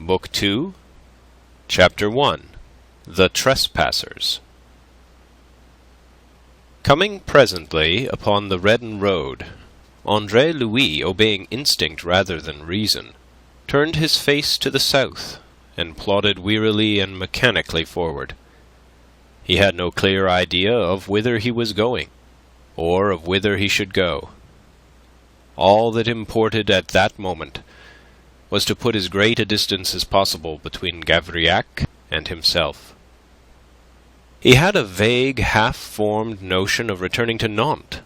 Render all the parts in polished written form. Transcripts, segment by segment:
Book 2, Chapter 1, The Trespassers. Coming presently upon the reddened road, Andre-Louis, obeying instinct rather than reason, turned his face to the south, and plodded wearily and mechanically forward. He had no clear idea of whither he was going, or of whither he should go. All that imported at that moment was to put as great a distance as possible between Gavrillac and himself. He had a vague, half-formed notion of returning to Nantes,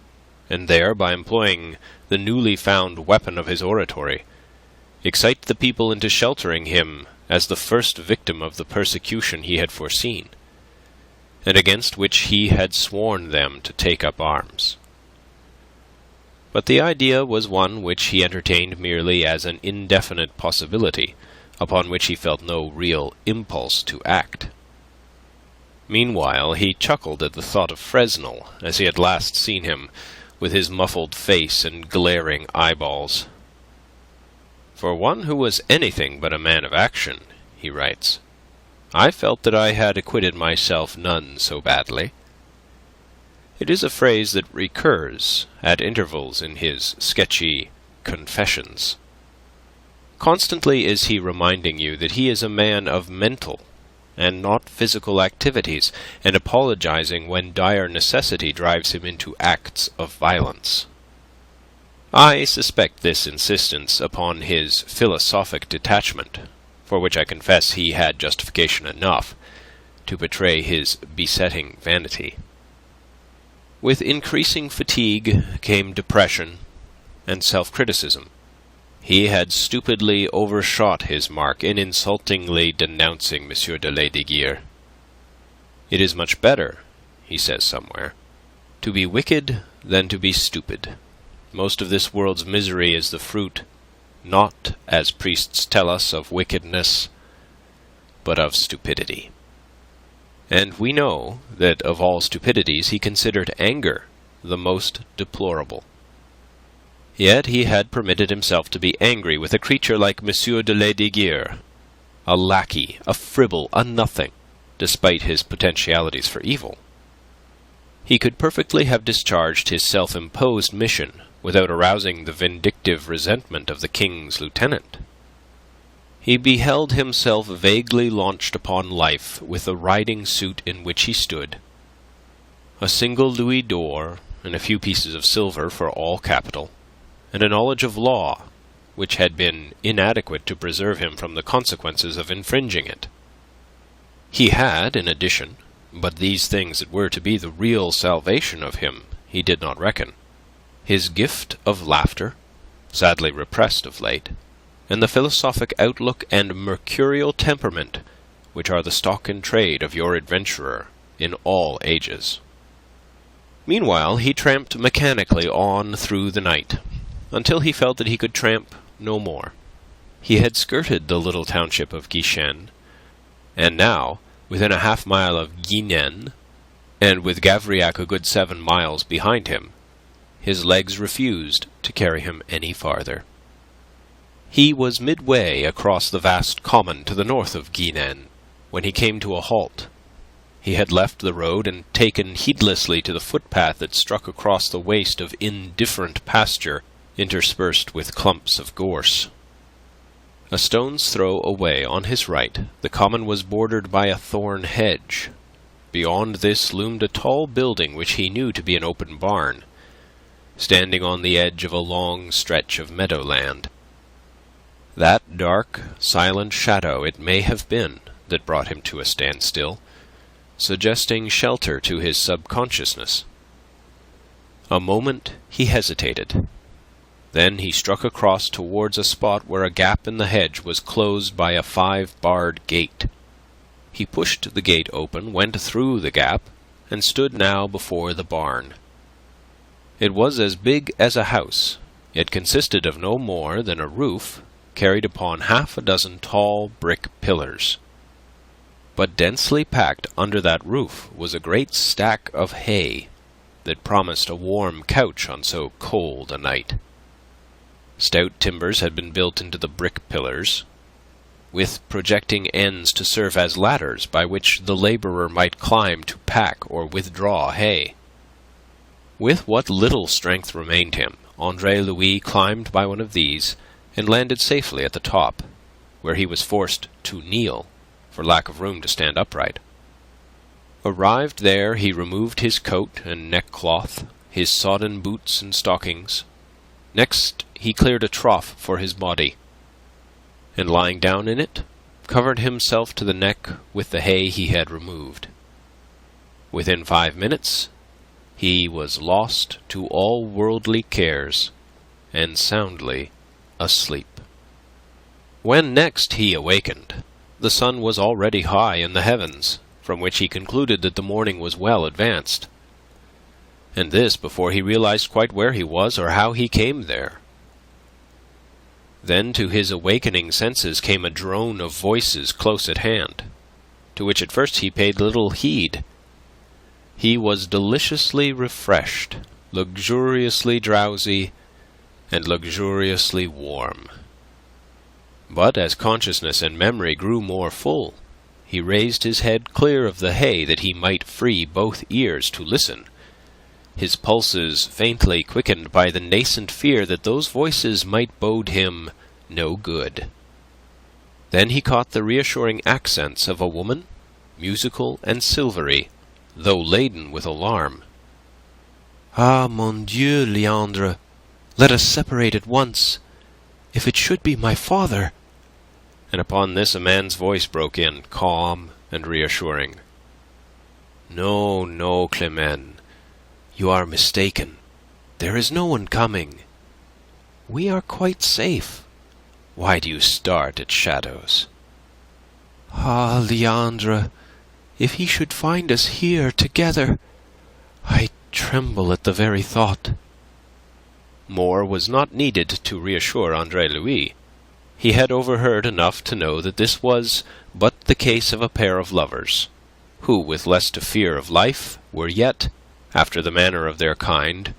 and there, by employing the newly found weapon of his oratory, excite the people into sheltering him as the first victim of the persecution he had foreseen, and against which he had sworn them to take up arms. But the idea was one which he entertained merely as an indefinite possibility, upon which he felt no real impulse to act. Meanwhile, he chuckled at the thought of Fresnel, as he had last seen him, with his muffled face and glaring eyeballs. "For one who was anything but a man of action," he writes, "I felt that I had acquitted myself none so badly." It is a phrase that recurs at intervals in his sketchy Confessions. Constantly is he reminding you that he is a man of mental and not physical activities, and apologizing when dire necessity drives him into acts of violence. I suspect this insistence upon his philosophic detachment, for which I confess he had justification enough, to betray his besetting vanity. With increasing fatigue came depression and self-criticism. He had stupidly overshot his mark in insultingly denouncing Monsieur de Lesdiguières. "It is much better," he says somewhere, "to be wicked than to be stupid. Most of this world's misery is the fruit, not, as priests tell us, of wickedness, but of stupidity." And we know that of all stupidities he considered anger the most deplorable. Yet he had permitted himself to be angry with a creature like Monsieur de Lesdiguières, a lackey, a fribble, a nothing, despite his potentialities for evil. He could perfectly have discharged his self-imposed mission without arousing the vindictive resentment of the king's lieutenant. He beheld himself vaguely launched upon life with the riding suit in which he stood, a single louis d'or and a few pieces of silver for all capital, and a knowledge of law which had been inadequate to preserve him from the consequences of infringing it. He had, in addition, but these things that were to be the real salvation of him he did not reckon, his gift of laughter, sadly repressed of late, and the philosophic outlook and mercurial temperament which are the stock in trade of your adventurer in all ages. Meanwhile he tramped mechanically on through the night, until he felt that he could tramp no more. He had skirted the little township of Guichen, and now, within a half-mile of Guignen, and with Gavrillac a good 7 miles behind him, his legs refused to carry him any farther. He was midway across the vast common to the north of Guignen, when he came to a halt. He had left the road and taken heedlessly to the footpath that struck across the waste of indifferent pasture interspersed with clumps of gorse. A stone's throw away on his right, the common was bordered by a thorn hedge. Beyond this loomed a tall building which he knew to be an open barn, standing on the edge of a long stretch of meadowland. That dark, silent shadow it may have been that brought him to a standstill, suggesting shelter to his subconsciousness. A moment he hesitated. Then he struck across towards a spot where a gap in the hedge was closed by a 5-barred gate. He pushed the gate open, went through the gap, and stood now before the barn. It was as big as a house. It consisted of no more than a roof carried upon 6 tall brick pillars. But densely packed under that roof was a great stack of hay that promised a warm couch on so cold a night. Stout timbers had been built into the brick pillars. with projecting ends to serve as ladders by which the labourer might climb to pack or withdraw hay. With what little strength remained him, Andre-Louis climbed by one of these, and landed safely at the top, where he was forced to kneel, for lack of room to stand upright. Arrived there, he removed his coat and neckcloth, his sodden boots and stockings. Next he cleared a trough for his body, and lying down in it, covered himself to the neck with the hay he had removed. Within 5 minutes, he was lost to all worldly cares, and soundly asleep. When next he awakened, the sun was already high in the heavens, from which he concluded that the morning was well advanced. And this before he realized quite where he was or how he came there. Then to his awakening senses came a drone of voices close at hand, to which at first he paid little heed. He was deliciously refreshed, luxuriously drowsy, and luxuriously warm. But as consciousness and memory grew more full, he raised his head clear of the hay that he might free both ears to listen, his pulses faintly quickened by the nascent fear that those voices might bode him no good. Then he caught the reassuring accents of a woman, musical and silvery, though laden with alarm. "Ah, mon Dieu, Leandre, let us separate at once. If it should be my father—" And upon this a man's voice broke in, calm and reassuring. "No, no, Clement. You are mistaken. There is no one coming. We are quite safe. Why do you start at shadows?" "Ah, Leandre, if he should find us here together, I tremble at the very thought." More was not needed to reassure Andre-Louis. He had overheard enough to know that this was but the case of a pair of lovers, who, with less to fear of life, were yet, after the manner of their kind,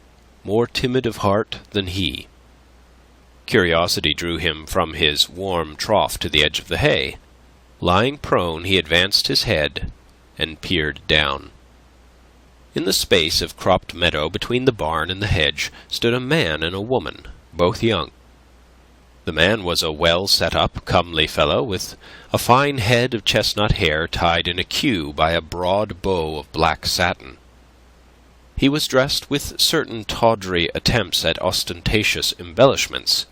more timid of heart than he. Curiosity drew him from his warm trough to the edge of the hay. Lying prone, he advanced his head and peered down. In the space of cropped meadow between the barn and the hedge stood a man and a woman, both young. The man was a well-set-up, comely fellow, with a fine head of chestnut hair tied in a queue by a broad bow of black satin. He was dressed with certain tawdry attempts at ostentatious embellishments,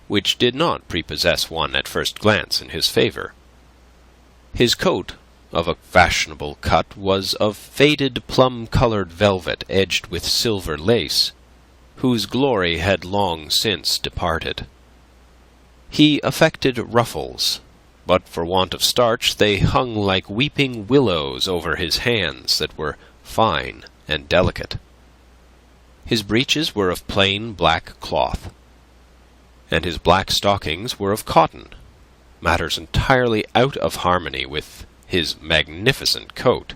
which did not prepossess one at first glance in his favour. His coat, of a fashionable cut, was of faded plum-coloured velvet edged with silver lace, whose glory had long since departed. He affected ruffles, but for want of starch they hung like weeping willows over his hands that were fine and delicate. His breeches were of plain black cloth, and his black stockings were of cotton, matters entirely out of harmony with his magnificent coat.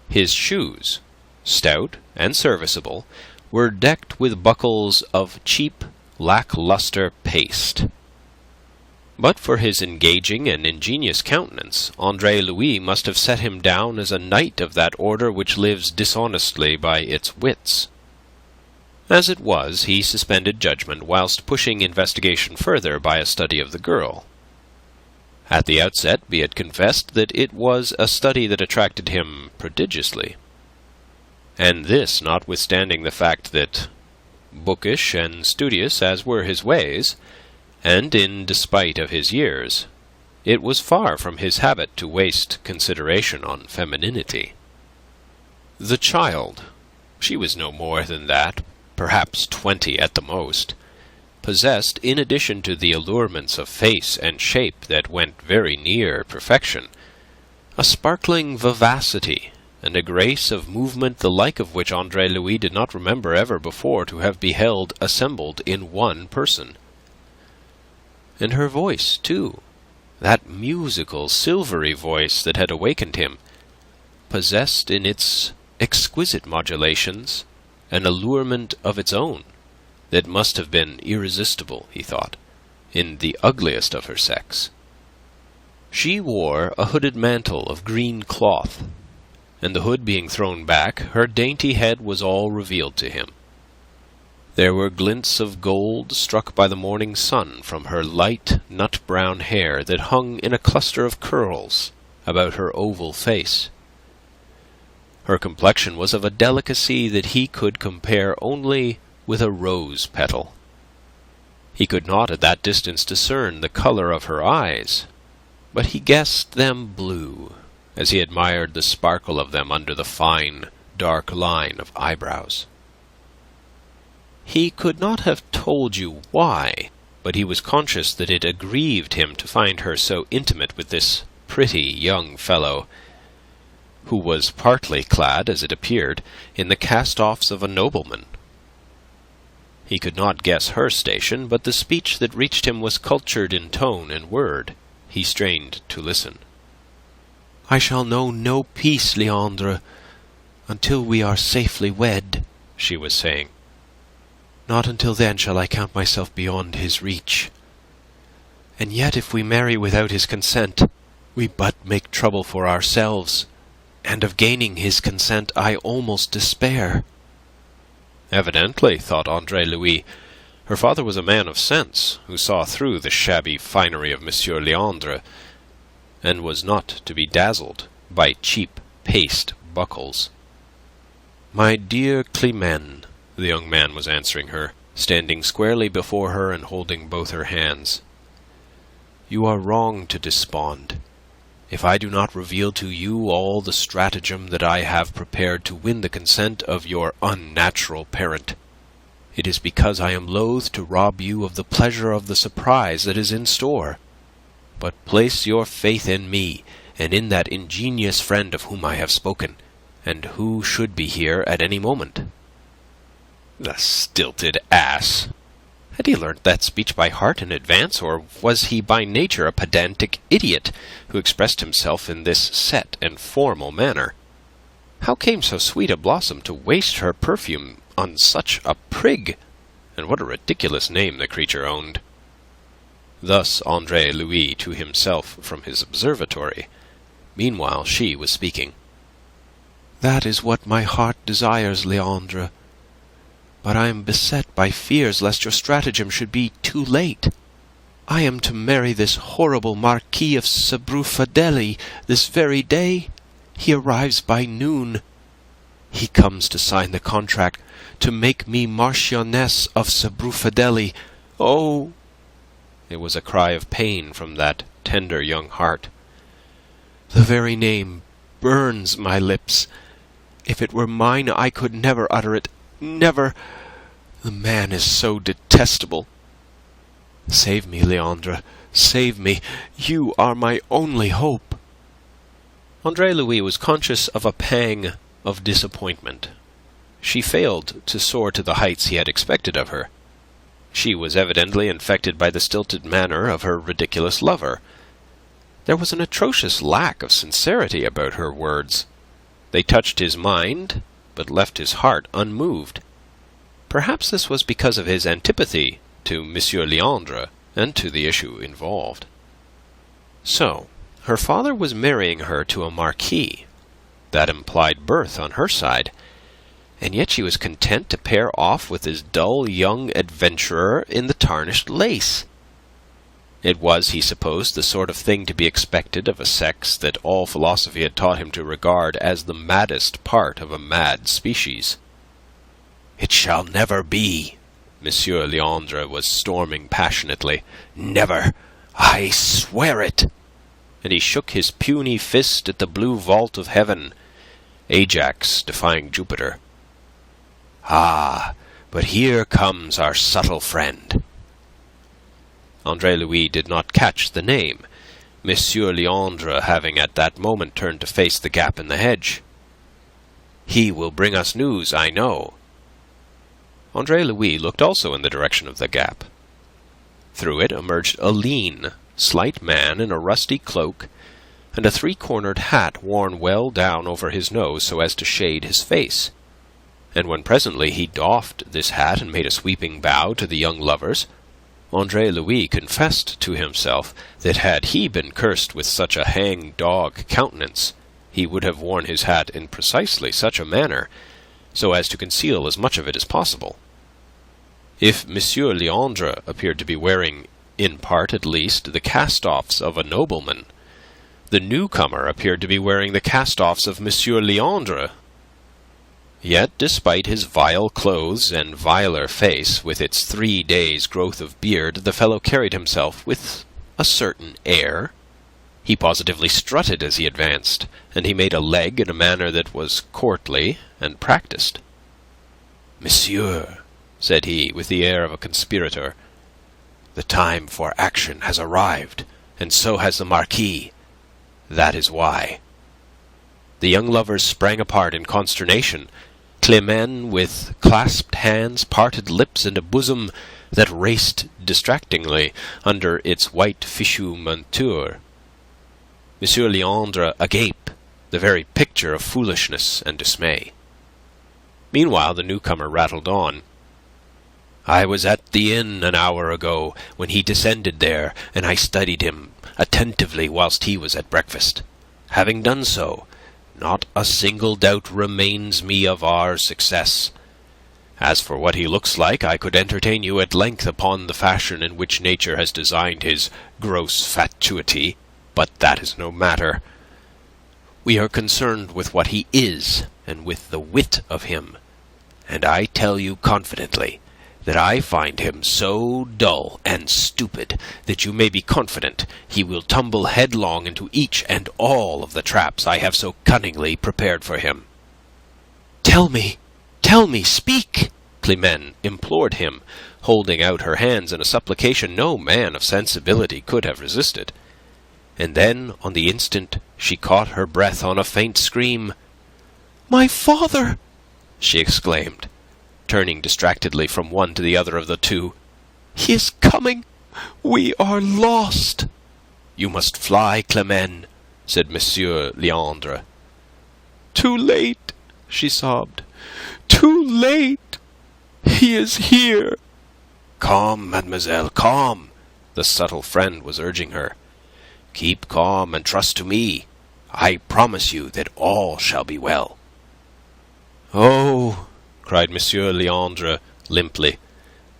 His shoes, stout and serviceable, were decked with buckles of cheap, lack-lustre paste. But for his engaging and ingenious countenance, Andre-Louis must have set him down as a knight of that order which lives dishonestly by its wits. As it was, he suspended judgment whilst pushing investigation further by a study of the girl. At the outset, be it confessed that it was a study that attracted him prodigiously. And this notwithstanding the fact that, bookish and studious as were his ways, and in despite of his years, it was far from his habit to waste consideration on femininity. The child, she was no more than that, perhaps 20 at the most, possessed, in addition to the allurements of face and shape that went very near perfection, a sparkling vivacity and a grace of movement the like of which Andre-Louis did not remember ever before to have beheld assembled in one person. And her voice, too, that musical, silvery voice that had awakened him, possessed in its exquisite modulations an allurement of its own that must have been irresistible, he thought, in the ugliest of her sex. She wore a hooded mantle of green cloth, and the hood being thrown back, her dainty head was all revealed to him. There were glints of gold struck by the morning sun from her light nut-brown hair that hung in a cluster of curls about her oval face. Her complexion was of a delicacy that he could compare only with a rose petal. He could not at that distance discern the colour of her eyes, but he guessed them blue, as he admired the sparkle of them under the fine, dark line of eyebrows. He could not have told you why, but he was conscious that it aggrieved him to find her so intimate with this pretty young fellow, who was partly clad, as it appeared, in the cast-offs of a nobleman. He could not guess her station, but the speech that reached him was cultured in tone and word. He strained to listen. "I shall know no peace, Leandre, until we are safely wed," she was saying. "Not until then shall I count myself beyond his reach. And yet if we marry without his consent, we but make trouble for ourselves, and of gaining his consent I almost despair." Evidently, thought Andre-Louis, her father was a man of sense, who saw through the shabby finery of Monsieur Leandre, and was not to be dazzled by cheap paste buckles. "My dear Climene," the young man was answering her, standing squarely before her and holding both her hands, "you are wrong to despond. If I do not reveal to you all the stratagem that I have prepared to win the consent of your unnatural parent, it is because I am loath to rob you of the pleasure of the surprise that is in store. But place your faith in me, and in that ingenious friend of whom I have spoken, and who should be here at any moment." The stilted ass! Had he learnt that speech by heart in advance, or was he by nature a pedantic idiot, who expressed himself in this set and formal manner? How came so sweet a blossom to waste her perfume on such a prig? And what a ridiculous name the creature owned! Thus Andre-Louis to himself from his observatory. Meanwhile she was speaking. "That is what my heart desires, Leandre. But I am beset by fears lest your stratagem should be too late. I am to marry this horrible Marquis of Sabrufadelli this very day. He arrives by noon. He comes to sign the contract to make me Marchioness of Sabrufadelli. Oh!" It was a cry of pain from that tender young heart. "The very name burns my lips. If it were mine, I could never utter it. Never. The man is so detestable. Save me, Leandre. Save me. You are my only hope." Andre-Louis was conscious of a pang of disappointment. She failed to soar to the heights he had expected of her. She was evidently infected by the stilted manner of her ridiculous lover. There was an atrocious lack of sincerity about her words. They touched his mind, but left his heart unmoved. Perhaps this was because of his antipathy to Monsieur Leandre and to the issue involved. So, her father was marrying her to a marquis. That implied birth on her side, and yet she was content to pair off with this dull young adventurer in the tarnished lace. It was, he supposed, the sort of thing to be expected of a sex that all philosophy had taught him to regard as the maddest part of a mad species. "It shall never be!" Monsieur Leandre was storming passionately. "Never! I swear it!" And he shook his puny fist at the blue vault of heaven, Ajax defying Jupiter. "Ah, but here comes our subtle friend." Andre-Louis did not catch the name, Monsieur Leandre having at that moment turned to face the gap in the hedge. "He will bring us news, I know." Andre-Louis looked also in the direction of the gap. Through it emerged a lean, slight man in a rusty cloak, and a three-cornered hat worn well down over his nose so as to shade his face. And when presently he doffed this hat and made a sweeping bow to the young lovers, Andre-Louis confessed to himself that had he been cursed with such a hang-dog countenance, he would have worn his hat in precisely such a manner, so as to conceal as much of it as possible. If Monsieur Leandre appeared to be wearing, in part at least, the cast-offs of a nobleman, the newcomer appeared to be wearing the cast-offs of Monsieur Leandre. Yet, despite his vile clothes and viler face, with its 3 days' growth of beard, the fellow carried himself with a certain air. He positively strutted as he advanced, and he made a leg in a manner that was courtly and practised. "Monsieur," said he, with the air of a conspirator, "the time for action has arrived, and so has the Marquis. That is why." The young lovers sprang apart in consternation. Climene, with clasped hands, parted lips, and a bosom that raced distractingly under its white fichu monture. Monsieur Leandre agape, the very picture of foolishness and dismay. Meanwhile the newcomer rattled on. "I was at the inn an hour ago, when he descended there, and I studied him attentively whilst he was at breakfast. Having done so, not a single doubt remains me of our success. As for what he looks like, I could entertain you at length upon the fashion in which nature has designed his gross fatuity, but that is no matter. We are concerned with what he is, and with the wit of him, and I tell you confidently that I find him so dull and stupid that you may be confident he will tumble headlong into each and all of the traps I have so cunningly prepared for him." Tell me, speak!" Climene implored him, holding out her hands in a supplication no man of sensibility could have resisted. And then, on the instant, she caught her breath on a faint scream. "My father!" she exclaimed, turning distractedly from one to the other of the two. "He is coming! We are lost!" "You must fly, Climene," said Monsieur Leandre. "Too late," she sobbed. "Too late! He is here!" "Calm, mademoiselle, calm," the subtle friend was urging her. "Keep calm and trust to me. I promise you that all shall be well." "Oh," cried Monsieur Leandre limply,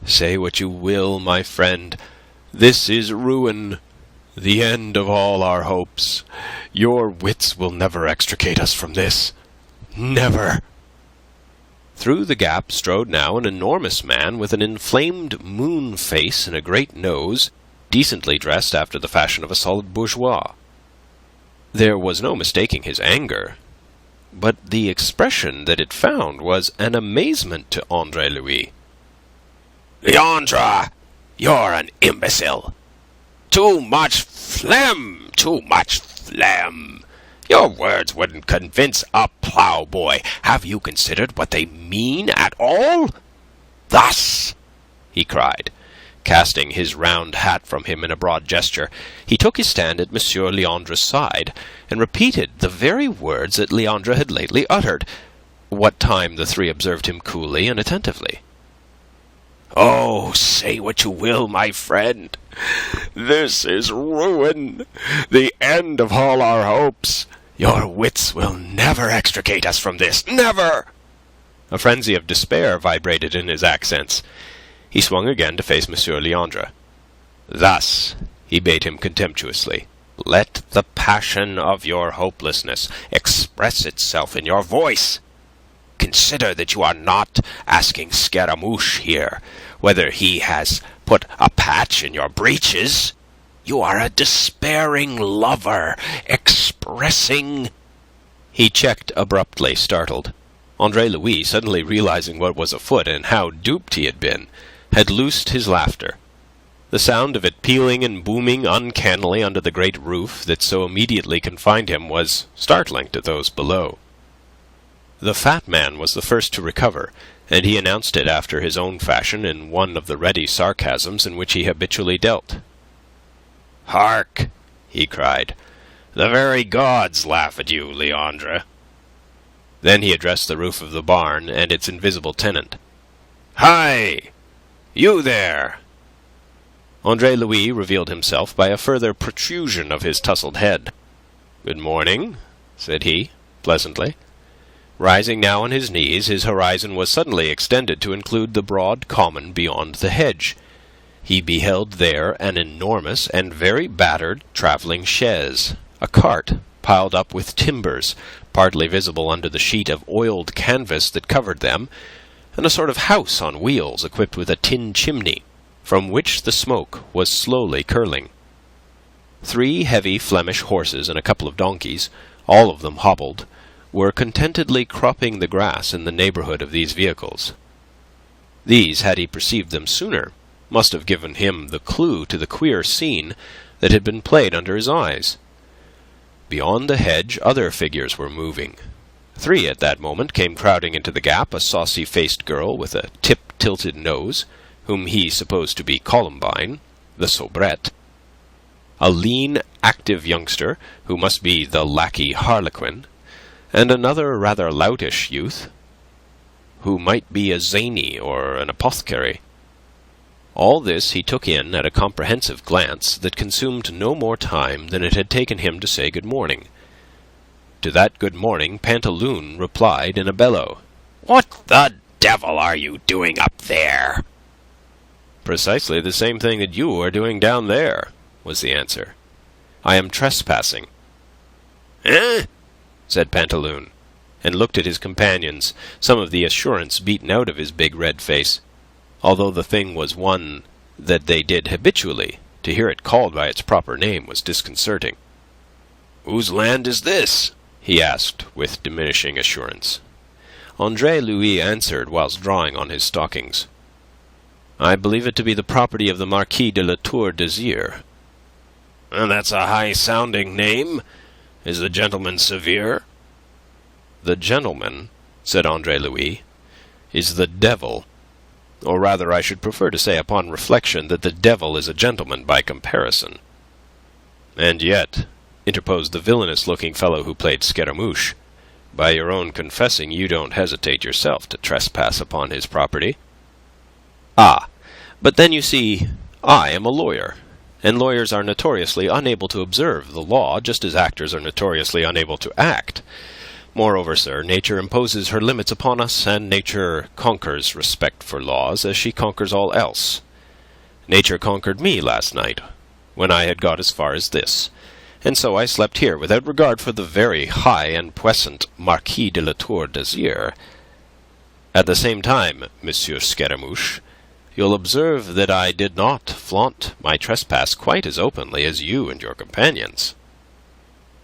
"say what you will, my friend. This is ruin, the end of all our hopes. Your wits will never extricate us from this. Never." Through the gap strode now an enormous man with an inflamed moon face and a great nose, decently dressed after the fashion of a solid bourgeois. There was no mistaking his anger, but the expression that it found was an amazement to Andre-Louis. "Leandre, you're an imbecile! Too much phlegm! Too much phlegm! Your words wouldn't convince a ploughboy. Have you considered what they mean at all? Thus!" he cried, casting his round hat from him in a broad gesture. He took his stand at Monsieur Leandre's side, and repeated the very words that Leandre had lately uttered, what time the three observed him coolly and attentively. "Oh, say what you will, my friend. This is ruin, the end of all our hopes. Your wits will never extricate us from this, never!" A frenzy of despair vibrated in his accents. He swung again to face Monsieur Leandre. "Thus," he bade him contemptuously, "let the passion of your hopelessness express itself in your voice. Consider that you are not asking Scaramouche here whether he has put a patch in your breeches. You are a despairing lover, expressing—" He checked abruptly, startled. Andre-Louis, suddenly realizing what was afoot and how duped he had been, had loosed his laughter. The sound of it pealing and booming uncannily under the great roof that so immediately confined him was startling to those below. The fat man was the first to recover, and he announced it after his own fashion in one of the ready sarcasms in which he habitually dealt. "Hark!" he cried. "The very gods laugh at you, Leandre." Then he addressed the roof of the barn and its invisible tenant. "Hi! You there!" Andre-Louis revealed himself by a further protrusion of his tousled head. "Good morning," said he, pleasantly. Rising now on his knees, his horizon was suddenly extended to include the broad common beyond the hedge. He beheld there an enormous and very battered travelling chaise, a cart piled up with timbers, partly visible under the sheet of oiled canvas that covered them, and a sort of house on wheels equipped with a tin chimney, from which the smoke was slowly curling. 3 heavy Flemish horses and a couple of donkeys, all of them hobbled, were contentedly cropping the grass in the neighbourhood of these vehicles. These, had he perceived them sooner, must have given him the clue to the queer scene that had been played under his eyes. Beyond the hedge other figures were moving. 3 at that moment came crowding into the gap, a saucy-faced girl with a tip-tilted nose, whom he supposed to be Columbine, the soubrette, a lean, active youngster, who must be the lackey Harlequin, and another rather loutish youth, who might be a zany or an apothecary. All this he took in at a comprehensive glance that consumed no more time than it had taken him to say good morning. To that good morning Pantaloon replied in a bellow, "What the devil are you doing up there?" "Precisely the same thing that you are doing down there," was the answer. "I am trespassing." "Eh?" said Pantaloon, and looked at his companions, some of the assurance beaten out of his big red face, although the thing was one that they did habitually. To hear it called by its proper name was disconcerting. "Whose land is this?" he asked with diminishing assurance. Andre-Louis answered whilst drawing on his stockings. "I believe it to be the property of the Marquis de la Tour d'Azyr." "That's a high-sounding name. Is the gentleman severe?" "The gentleman," said Andre-Louis, "is the devil. Or rather, I should prefer to say upon reflection that the devil is a gentleman by comparison." "And yet," interposed the villainous-looking fellow who played Scaramouche, "by your own confessing, you don't hesitate yourself to trespass upon his property." "Ah, but then you see, I am a lawyer, and lawyers are notoriously unable to observe the law, just as actors are notoriously unable to act. Moreover, sir, nature imposes her limits upon us, and nature conquers respect for laws as she conquers all else. Nature conquered me last night, when I had got as far as this, and so I slept here without regard for the very high and puissant Marquis de la Tour d'Azyr. At the same time, Monsieur Scaramouche, you'll observe that I did not flaunt my trespass quite as openly as you and your companions."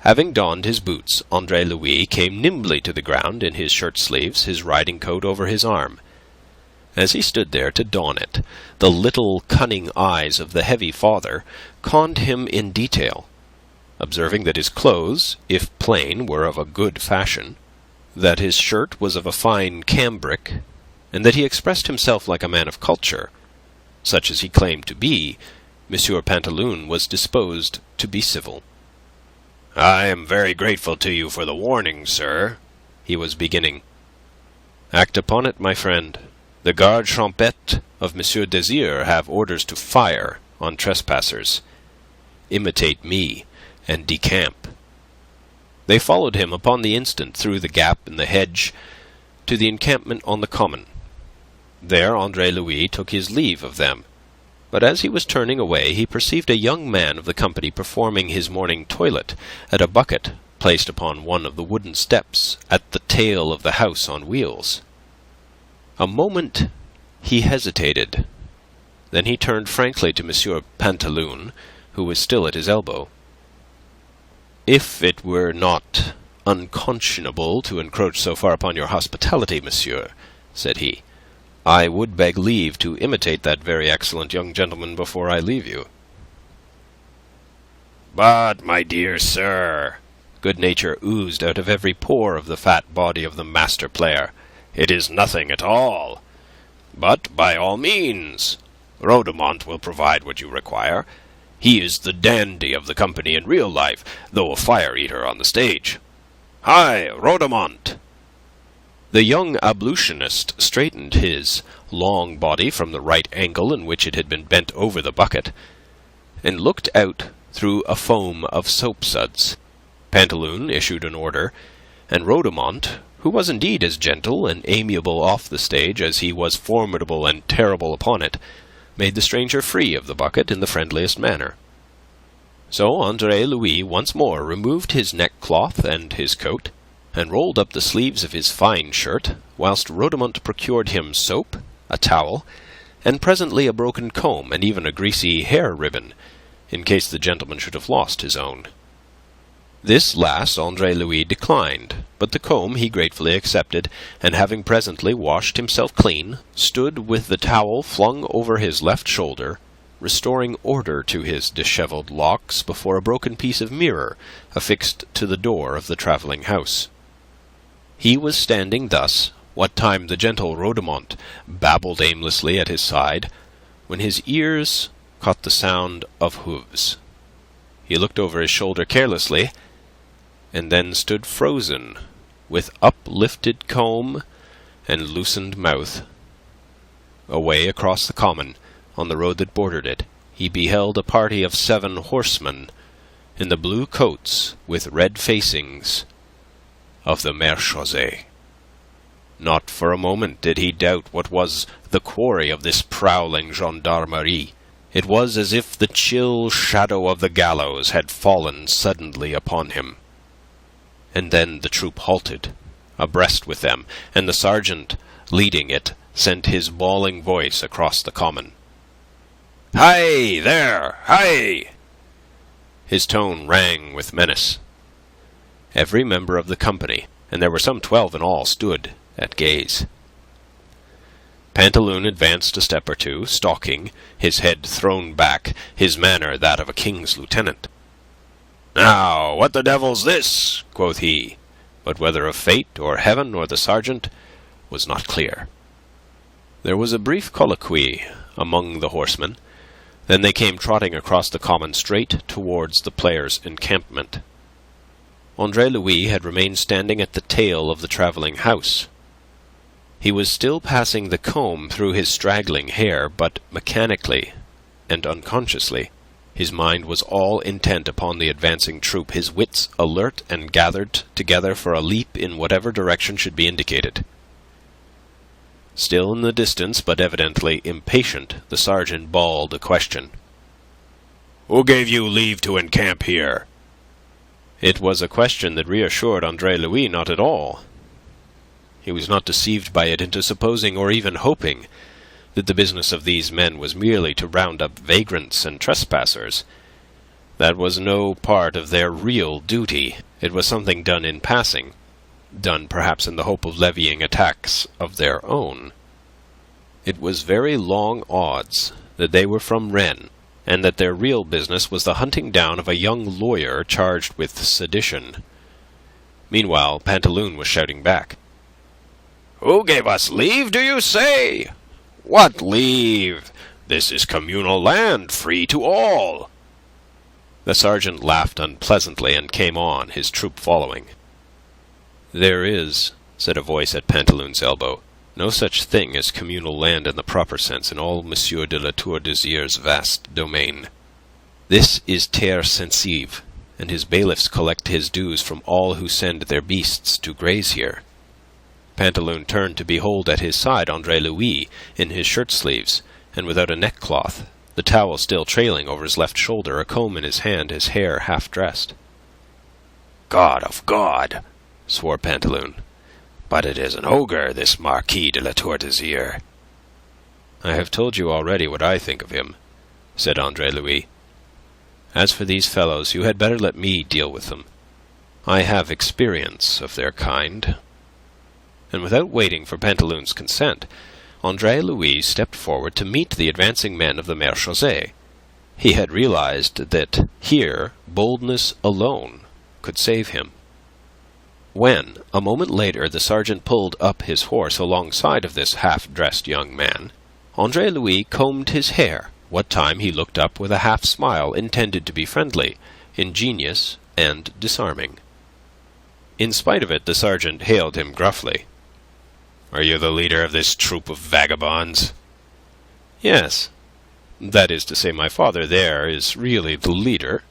Having donned his boots, Andre-Louis came nimbly to the ground in his shirt-sleeves, his riding-coat over his arm. As he stood there to don it, the little cunning eyes of the heavy father conned him in detail, observing that his clothes, if plain, were of a good fashion, that his shirt was of a fine cambric, and that he expressed himself like a man of culture. Such as he claimed to be, Monsieur Pantaloon was disposed to be civil. "I am very grateful to you for the warning, sir," he was beginning. "Act upon it, my friend. The garde champêtre of Monsieur Désir have orders to fire on trespassers. Imitate me, and decamp." They followed him upon the instant through the gap in the hedge to the encampment on the common. There Andre-Louis took his leave of them, but as he was turning away he perceived a young man of the company performing his morning toilet at a bucket placed upon one of the wooden steps at the tail of the house on wheels. A moment he hesitated. Then he turned frankly to Monsieur Pantaloon, who was still at his elbow. "If it were not unconscionable to encroach so far upon your hospitality, monsieur," said he, "I would beg leave to imitate that very excellent young gentleman before I leave you." "But, my dear sir," good nature oozed out of every pore of the fat body of the master player, "it is nothing at all. But, by all means, Rhodomont will provide what you require. He is the dandy of the company in real life, though a fire-eater on the stage. Hi, Rhodomont!" The young ablutionist straightened his long body from the right angle in which it had been bent over the bucket, and looked out through a foam of soap-suds. Pantaloon issued an order, and Rhodomont, who was indeed as gentle and amiable off the stage as he was formidable and terrible upon it, made the stranger free of the bucket in the friendliest manner. So Andre-Louis once more removed his neckcloth and his coat, and rolled up the sleeves of his fine shirt, whilst Rhodomont procured him soap, a towel, and presently a broken comb, and even a greasy hair-ribbon, in case the gentleman should have lost his own. This last Andre-Louis declined, but the comb he gratefully accepted, and having presently washed himself clean, stood with the towel flung over his left shoulder, restoring order to his dishevelled locks before a broken piece of mirror affixed to the door of the travelling house. He was standing thus, what time the gentle Rhodomont babbled aimlessly at his side, when his ears caught the sound of hoofs. He looked over his shoulder carelessly, and then stood frozen, with uplifted comb and loosened mouth. Away across the common, on the road that bordered it, he beheld a party of 7 horsemen, in the blue coats with red facings of the marechaussee. Not for a moment did he doubt what was the quarry of this prowling gendarmerie. It was as if the chill shadow of the gallows had fallen suddenly upon him. And then the troop halted, abreast with them, and the sergeant, leading it, sent his bawling voice across the common. "Hi, there! Hi!" His tone rang with menace. Every member of the company, and there were some 12 in all, stood at gaze. Pantaloon advanced a step or two, stalking, his head thrown back, his manner that of a king's lieutenant. "Now, what the devil's this?" quoth he, but whether of fate or heaven or the sergeant was not clear. There was a brief colloquy among the horsemen. Then they came trotting across the common straight towards the players' encampment. Andre-Louis had remained standing at the tail of the travelling house. He was still passing the comb through his straggling hair, but mechanically and unconsciously. His mind was all intent upon the advancing troop, his wits alert and gathered together for a leap in whatever direction should be indicated. Still in the distance, but evidently impatient, the sergeant bawled a question. "Who gave you leave to encamp here?" It was a question that reassured Andre-Louis not at all. He was not deceived by it into supposing or even hoping that the business of these men was merely to round up vagrants and trespassers. That was no part of their real duty. It was something done in passing, done perhaps in the hope of levying a tax of their own. It was very long odds that they were from Rennes, and that their real business was the hunting down of a young lawyer charged with sedition. Meanwhile, Pantaloon was shouting back. "Who gave us leave, do you say? What leave? This is communal land, free to all." The sergeant laughed unpleasantly and came on, his troop following. "There is," said a voice at Pantaloon's elbow, "no such thing as communal land in the proper sense in all Monsieur de la Tour d'Azyr's vast domain. This is terre sensive, and his bailiffs collect his dues from all who send their beasts to graze here." Pantaloon turned to behold at his side Andre-Louis in his shirt-sleeves, and without a neckcloth, the towel still trailing over his left shoulder, a comb in his hand, his hair half-dressed. "God of God!" swore Pantaloon. "But it is an ogre, this Marquis de la Tour d'Azyr." "I have told you already what I think of him," said Andre-Louis. "As for these fellows, you had better let me deal with them. I have experience of their kind." And without waiting for Pantaloon's consent, Andre-Louis stepped forward to meet the advancing men of the marechaussee. He had realized that here boldness alone could save him. When, a moment later, the sergeant pulled up his horse alongside of this half-dressed young man, Andre-Louis combed his hair, what time he looked up with a half-smile intended to be friendly, ingenious, and disarming. In spite of it, the sergeant hailed him gruffly. Are you the leader of this troop of vagabonds?" "Yes. That is to say, my father there is really the leader,"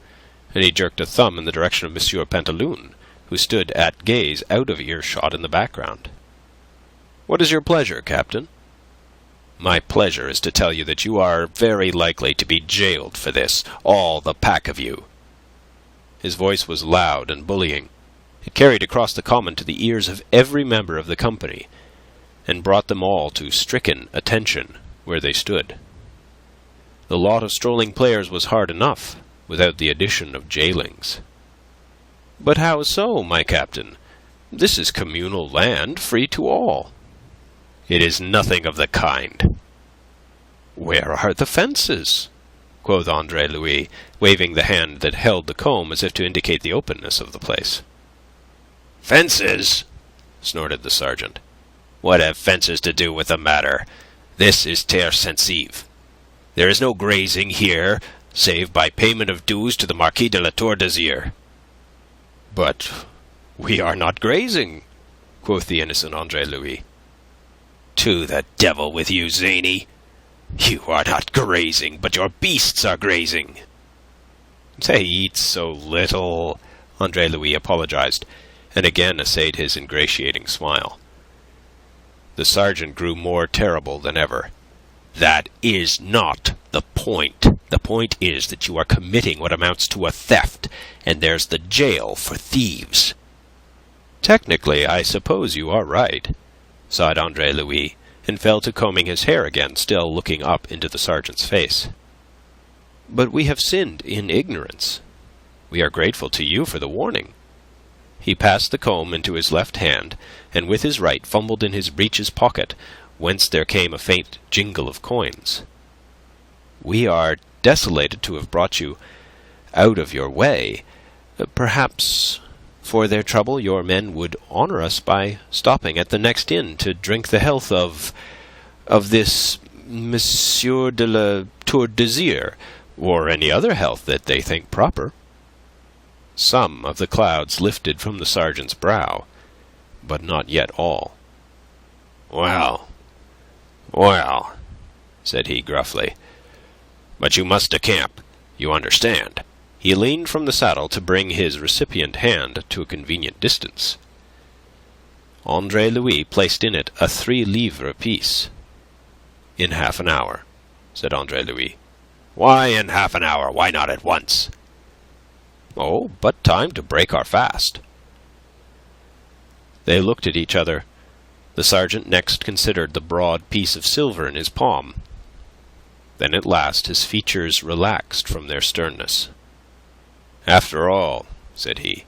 and he jerked a thumb in the direction of Monsieur Pantaloon, who stood at gaze out of earshot in the background. "What is your pleasure, Captain?" "My pleasure is to tell you that you are very likely to be jailed for this, all the pack of you." His voice was loud and bullying. It carried across the common to the ears of every member of the company, and brought them all to stricken attention where they stood. The lot of strolling players was hard enough, without the addition of jailings. "But how so, my captain? This is communal land, free to all." "It is nothing of the kind." "Where are the fences?" quoth Andre-Louis, waving the hand that held the comb as if to indicate the openness of the place. "Fences?" snorted the sergeant. "What have fences to do with the matter? This is terre sensive. There is no grazing here, save by payment of dues to the Marquis de la Tour d'Azyr." "But we are not grazing," quoth the innocent Andre-Louis. "To the devil with you, zany! You are not grazing, but your beasts are grazing." "They eat so little," Andre-Louis apologized, and again essayed his ingratiating smile. The sergeant grew more terrible than ever. "That is not the point. The point is that you are committing what amounts to a theft, and there's the jail for thieves." "Technically, I suppose you are right," sighed Andre-Louis, and fell to combing his hair again, still looking up into the sergeant's face. "But we have sinned in ignorance. We are grateful to you for the warning." He passed the comb into his left hand, and with his right fumbled in his breeches pocket, whence there came a faint jingle of coins. "We are desolated to have brought you out of your way. Perhaps for their trouble your men would honour us by stopping at the next inn to drink the health of this Monsieur de la Tour d'Azyr, or any other health that they think proper." Some of the clouds lifted from the sergeant's brow, but not yet all. Well, said he gruffly. "But you must decamp, you understand." He leaned from the saddle to bring his recipient hand to a convenient distance. Andre-Louis placed in it a 3-livre piece. "In half an hour," said Andre-Louis. "Why in half an hour? Why not at once?" "Oh, but time to break our fast." They looked at each other. The sergeant next considered the broad piece of silver in his palm. Then at last his features relaxed from their sternness. "After all," said he,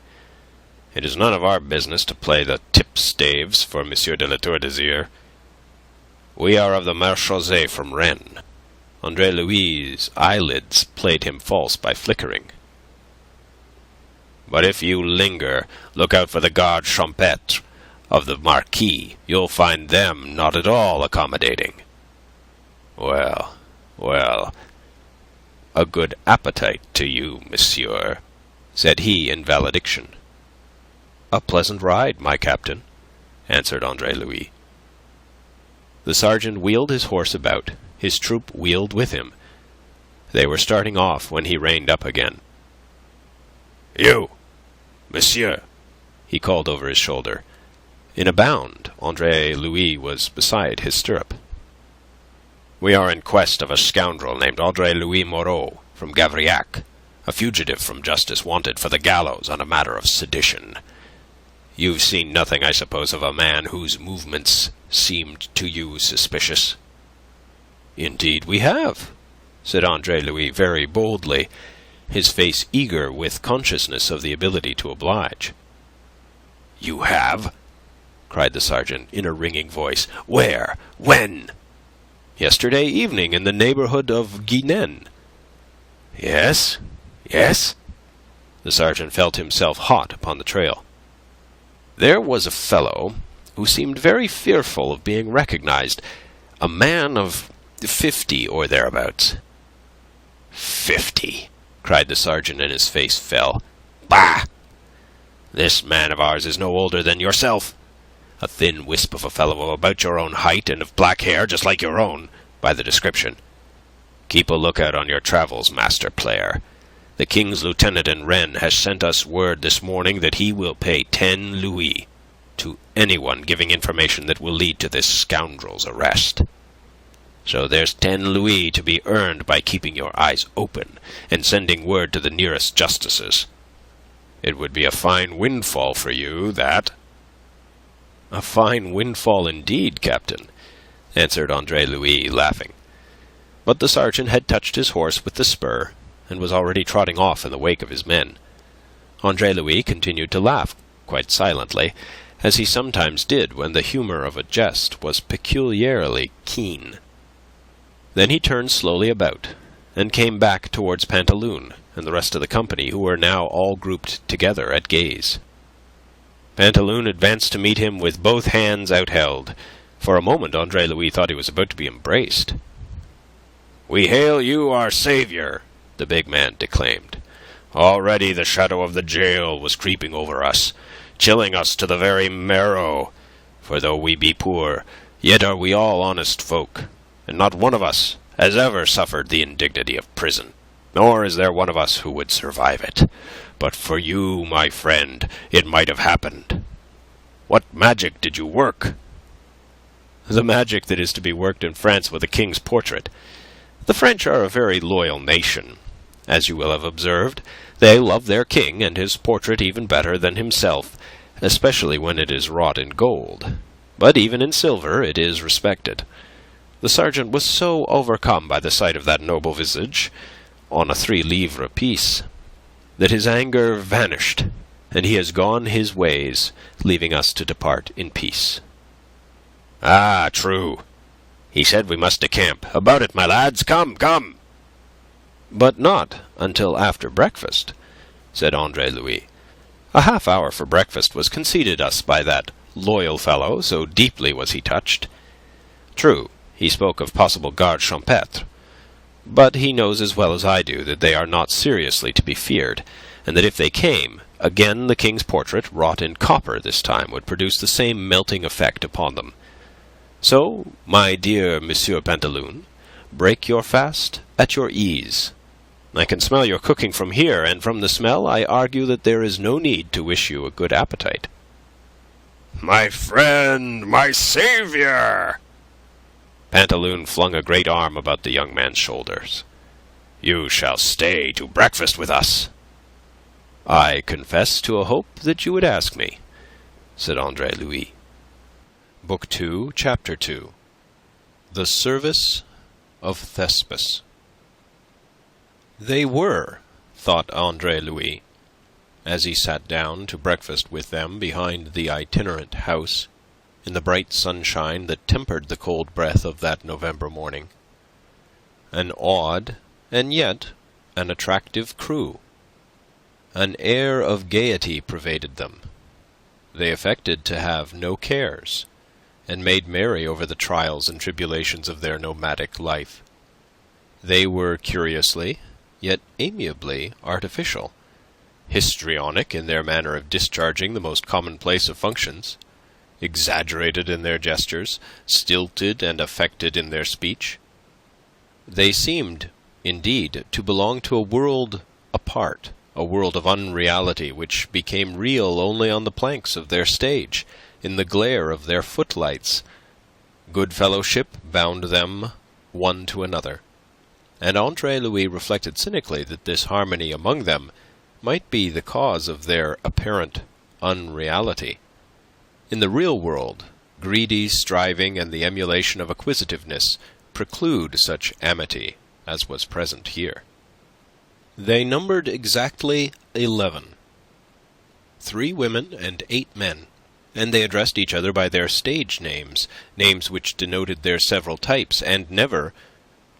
"it is none of our business to play the tipstaves for Monsieur de la Tour d'Azyr. We are of the Marechaussee from Rennes." Andre-Louis's eyelids played him false by flickering. "But if you linger, look out for the garde champêtre of the Marquis. You'll find them not at all accommodating." Well, a good appetite to you, monsieur," said he in valediction. "A pleasant ride, my captain," answered Andre-Louis. The sergeant wheeled his horse about. His troop wheeled with him. They were starting off when he reined up again. "You, monsieur," he called over his shoulder. In a bound, Andre-Louis was beside his stirrup. "We are in quest of a scoundrel named Andre-Louis Moreau, from Gavrillac, a fugitive from justice wanted for the gallows on a matter of sedition. You've seen nothing, I suppose, of a man whose movements seemed to you suspicious?" "Indeed we have," said Andre-Louis very boldly, his face eager with consciousness of the ability to oblige. "You have?" cried the sergeant in a ringing voice. "Where? When?" "Yesterday evening in the neighbourhood of Guinen." Yes. The sergeant felt himself hot upon the trail. "There was a fellow who seemed very fearful of being recognized, a man of 50 or thereabouts." "50!" cried the sergeant, and his face fell. "Bah! This man of ours is no older than yourself. A thin wisp of a fellow of about your own height and of black hair, just like your own, by the description. Keep a lookout on your travels, master player. The King's lieutenant in Rennes has sent us word this morning that he will pay 10 louis to anyone giving information that will lead to this scoundrel's arrest. So there's 10 louis to be earned by keeping your eyes open and sending word to the nearest justices. It would be a fine windfall for you, that." "A fine windfall indeed, Captain," answered Andre-Louis, laughing. But the sergeant had touched his horse with the spur, and was already trotting off in the wake of his men. Andre-Louis continued to laugh, quite silently, as he sometimes did when the humour of a jest was peculiarly keen. Then he turned slowly about, and came back towards Pantaloon and the rest of the company, who were now all grouped together at gaze. Pantaloon advanced to meet him with both hands outheld. For a moment Andre-Louis thought he was about to be embraced. "We hail you, our saviour," the big man declaimed. "Already the shadow of the jail was creeping over us, chilling us to the very marrow. For though we be poor, yet are we all honest folk, and not one of us has ever suffered the indignity of prison, nor is there one of us who would survive it. But for you, my friend, it might have happened. What magic did you work?" "The magic that is to be worked in France with a king's portrait. The French are a very loyal nation. As you will have observed, they love their king and his portrait even better than himself, especially when it is wrought in gold. But even in silver it is respected. The sergeant was so overcome by the sight of that noble visage, on a 3-livre piece, that his anger vanished, and he has gone his ways, leaving us to depart in peace." "Ah, true. He said we must decamp. About it, my lads. Come, come." "But not until after breakfast," said Andre-Louis. A half-hour for breakfast was conceded us by that loyal fellow, so deeply was he touched. True, he spoke of possible gardes champêtres, but he knows as well as I do that they are not seriously to be feared, and that if they came, again the king's portrait, wrought in copper this time, would produce the same melting effect upon them. So, my dear Monsieur Pantaloon, break your fast at your ease. I can smell your cooking from here, and from the smell I argue that there is no need to wish you a good appetite." "My friend, my saviour!" Pantaloon flung a great arm about the young man's shoulders. "You shall stay to breakfast with us." "I confess to a hope that you would ask me," said Andre-Louis. Book 2, Chapter 2. The Service of Thespis. They were, thought Andre-Louis, as he sat down to breakfast with them behind the itinerant house, in the bright sunshine that tempered the cold breath of that November morning, an odd and yet an attractive crew. An air of gaiety pervaded them. They affected to have no cares, and made merry over the trials and tribulations of their nomadic life. They were curiously, yet amiably, artificial, histrionic in their manner of discharging the most commonplace of functions, exaggerated in their gestures, stilted and affected in their speech. They seemed, indeed, to belong to a world apart, a world of unreality which became real only on the planks of their stage, in the glare of their footlights. Good fellowship bound them one to another, and Andre-Louis reflected cynically that this harmony among them might be the cause of their apparent unreality. In the real world, greedy striving and the emulation of acquisitiveness preclude such amity as was present here. They numbered exactly 11, 3 women and 8 men, and they addressed each other by their stage names, names which denoted their several types, and never,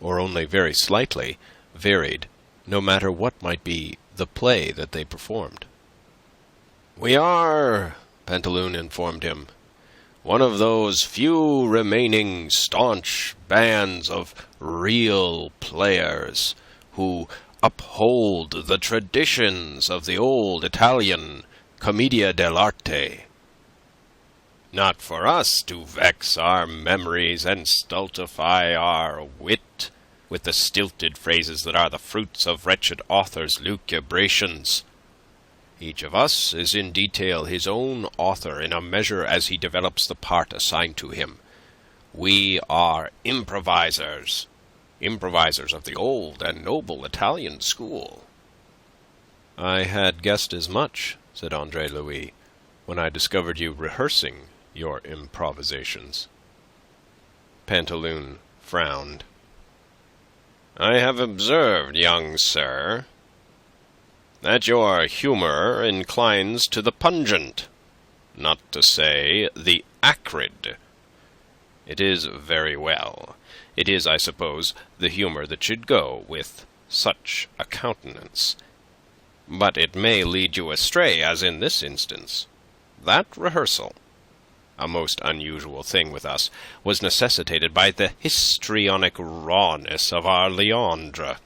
or only very slightly, varied, no matter what might be the play that they performed. "We are," Pantaloon informed him, "one of those few remaining staunch bands of real players who uphold the traditions of the old Italian Commedia dell'arte." Not for us to vex our memories and stultify our wit with the stilted phrases that are the fruits of wretched authors' lucubrations. Each of us is in detail his own author in a measure as he develops the part assigned to him. We are improvisers, improvisers of the old and noble Italian school." "I had guessed as much," said Andre-Louis, "when I discovered you rehearsing your improvisations." Pantaloon frowned. "I have observed, young sir, that your humour inclines to the pungent, not to say the acrid. It is very well. It is, I suppose, the humour that should go with such a countenance. But it may lead you astray, as in this instance. That rehearsal, a most unusual thing with us, was necessitated by the histrionic rawness of our Leandre.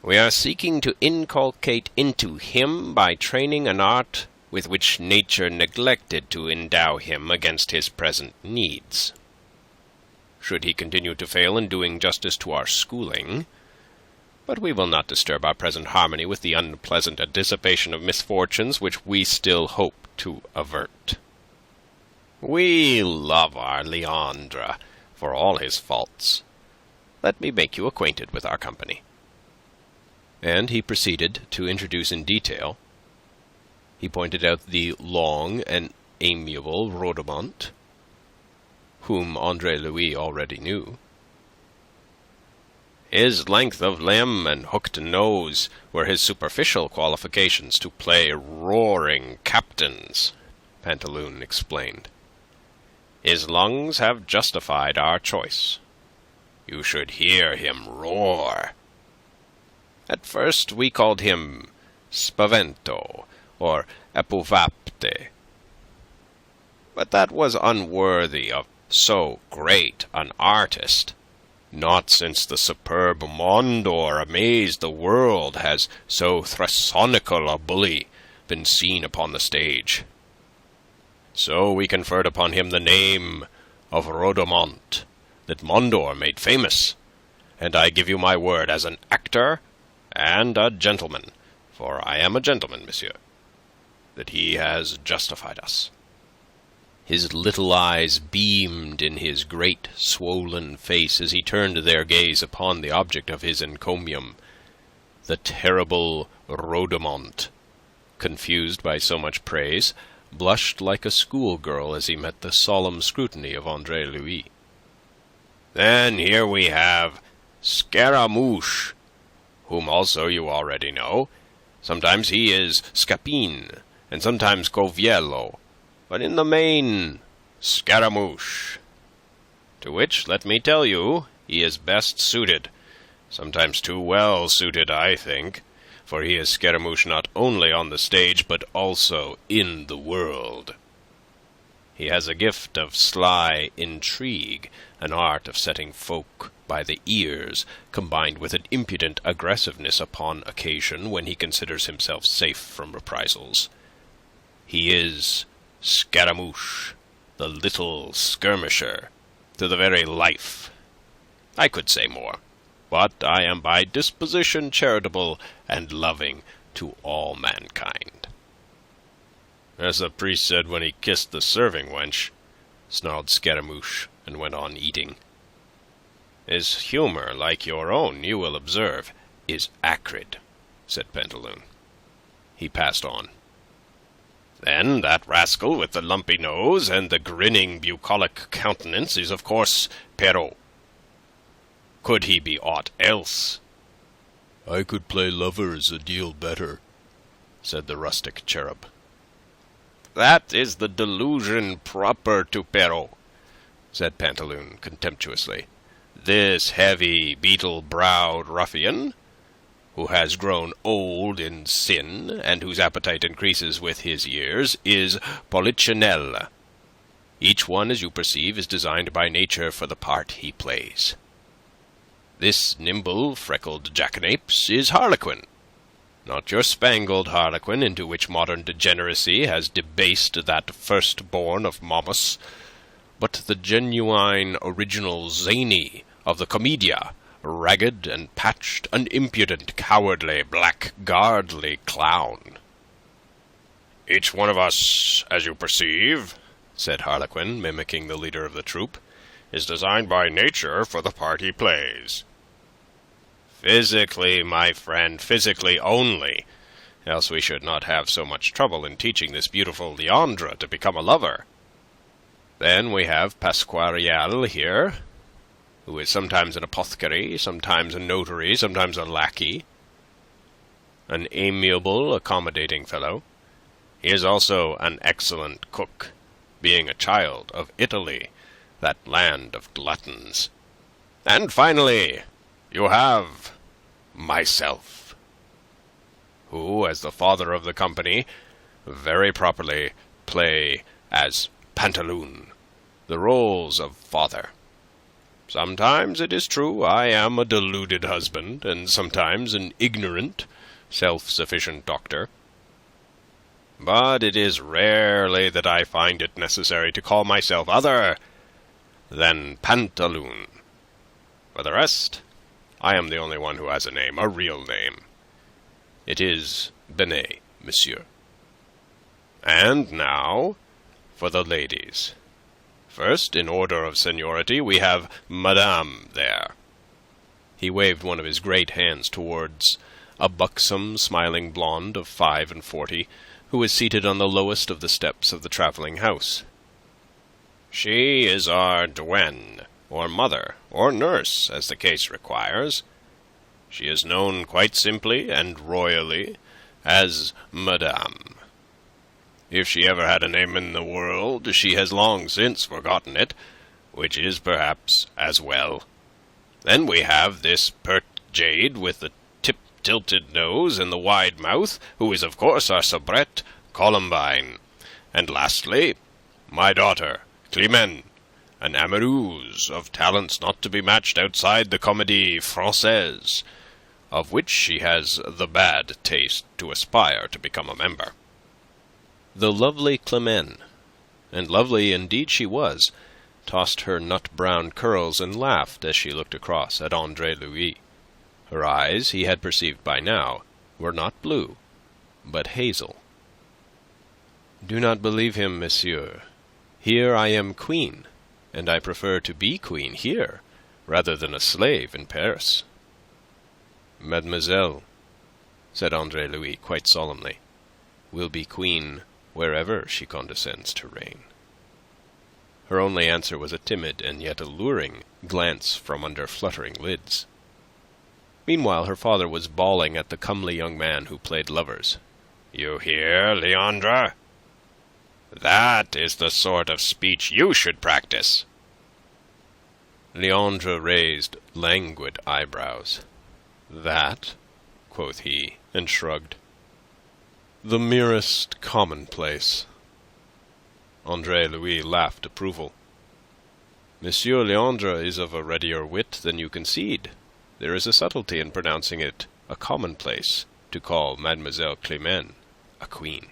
We are seeking to inculcate into him by training an art with which nature neglected to endow him against his present needs. Should he continue to fail in doing justice to our schooling, but we will not disturb our present harmony with the unpleasant anticipation of misfortunes which we still hope to avert. We love our Leandre, for all his faults. Let me make you acquainted with our company." And he proceeded to introduce in detail. He pointed out the long and amiable Rhodomont, whom Andre-Louis already knew. His length of limb and hooked nose were his superficial qualifications to play roaring captains, Pantaloon explained. His lungs have justified our choice. You should hear him roar. At first we called him Spavento, or Epouvapte. But that was unworthy of so great an artist. Not since the superb Mondor amazed the world has so thrasonical a bully been seen upon the stage. So we conferred upon him the name of Rhodomont, that Mondor made famous, and I give you my word as an actor and a gentleman, for I am a gentleman, monsieur, that he has justified us. His little eyes beamed in his great swollen face as he turned their gaze upon the object of his encomium, the terrible Rhodomont, confused by so much praise, blushed like a schoolgirl as he met the solemn scrutiny of Andre-Louis. Then here we have Scaramouche, whom also you already know. Sometimes he is Scapin, and sometimes Coviello, but in the main, Scaramouche. To which, let me tell you, he is best suited. Sometimes too well suited, I think, for he is Scaramouche not only on the stage, but also in the world. He has a gift of sly intrigue, an art of setting folk by the ears, combined with an impudent aggressiveness upon occasion when he considers himself safe from reprisals. He is Scaramouche, the little skirmisher, to the very life. I could say more, but I am by disposition charitable and loving to all mankind. As the priest said when he kissed the serving wench, snarled Scaramouche, and went on eating. His humour, like your own, you will observe, is acrid, said Pantaloon. He passed on. Then that rascal with the lumpy nose and the grinning bucolic countenance is, of course, Perrault. Could he be aught else? I could play lovers a deal better, said the rustic cherub. That is the delusion proper to Perrault, said Pantaloon contemptuously. This heavy, beetle-browed ruffian, who has grown old in sin, and whose appetite increases with his years, is Polichinelle. Each one, as you perceive, is designed by nature for the part he plays. This nimble, freckled jackanapes is Harlequin. Not your spangled harlequin, into which modern degeneracy has debased that firstborn of Momus, but the genuine original zany of the Commedia, ragged and patched, an impudent, cowardly, blackguardly clown." "Each one of us, as you perceive," said Harlequin, mimicking the leader of the troupe, "is designed by nature for the part he plays." "Physically, my friend, physically only. Else we should not have so much trouble in teaching this beautiful Leandre to become a lover. Then we have Pasquariel here, who is sometimes an apothecary, sometimes a notary, sometimes a lackey. An amiable, accommodating fellow. He is also an excellent cook, being a child of Italy, that land of gluttons. And finally, you have myself, who, as the father of the company, very properly play as Pantaloon the roles of father. Sometimes, it is true, I am a deluded husband, and sometimes an ignorant, self-sufficient doctor. But it is rarely that I find it necessary to call myself other than Pantaloon. For the rest, I am the only one who has a name, a real name. It is Binet, monsieur. And now for the ladies. First, in order of seniority, we have Madame there." He waved one of his great hands towards a buxom, smiling blonde of 45, who was seated on the lowest of the steps of the travelling house. "She is our duenne, or mother, or nurse, as the case requires. She is known quite simply and royally as Madame. If she ever had a name in the world, she has long since forgotten it, which is perhaps as well. Then we have this pert jade with the tip-tilted nose and the wide mouth, who is of course our soubrette, Columbine. And lastly, my daughter, Climene, an amoureuse of talents not to be matched outside the Comédie Française, of which she has the bad taste to aspire to become a member." The lovely Climene, and lovely indeed she was, tossed her nut-brown curls and laughed as she looked across at Andre-Louis. Her eyes, he had perceived by now, were not blue, but hazel. "Do not believe him, monsieur. Here I am queen, and I prefer to be queen here, rather than a slave in Paris." "Mademoiselle," said Andre-Louis quite solemnly, "will be queen wherever she condescends to reign." Her only answer was a timid and yet alluring glance from under fluttering lids. Meanwhile her father was bawling at the comely young man who played lovers. "You hear, Leandre? That is the sort of speech you should practice." Leandre raised languid eyebrows. "That?" quoth he, and shrugged. "The merest commonplace." Andre-Louis laughed approval. "Monsieur Leandre is of a readier wit than you concede. There is a subtlety in pronouncing it a commonplace to call Mademoiselle Climene a queen."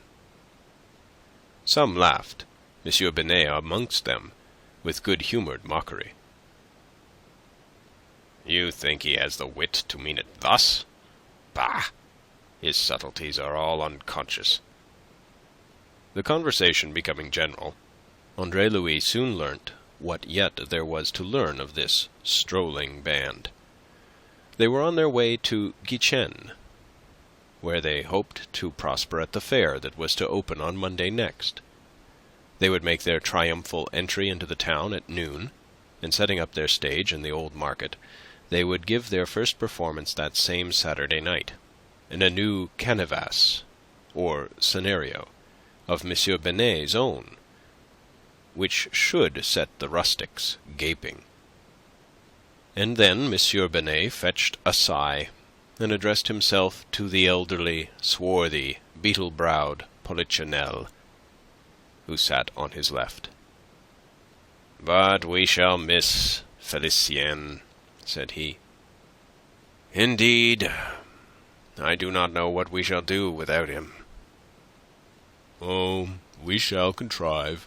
Some laughed, Monsieur Binet amongst them, with good-humoured mockery. "You think he has the wit to mean it thus? Bah! His subtleties are all unconscious." The conversation becoming general, Andre-Louis soon learnt what yet there was to learn of this strolling band. They were on their way to Guichen, where they hoped to prosper at the fair that was to open on Monday next. They would make their triumphal entry into the town at noon, and setting up their stage in the old market, they would give their first performance that same Saturday night, in a new canevas, or scenario, of Monsieur Binet's own, which should set the rustics gaping. And then Monsieur Binet fetched a sigh, and addressed himself to the elderly, swarthy, beetle-browed Polichinelle, who sat on his left. "But we shall miss Felicien," said he. "Indeed, I do not know what we shall do without him." "Oh, we shall contrive,"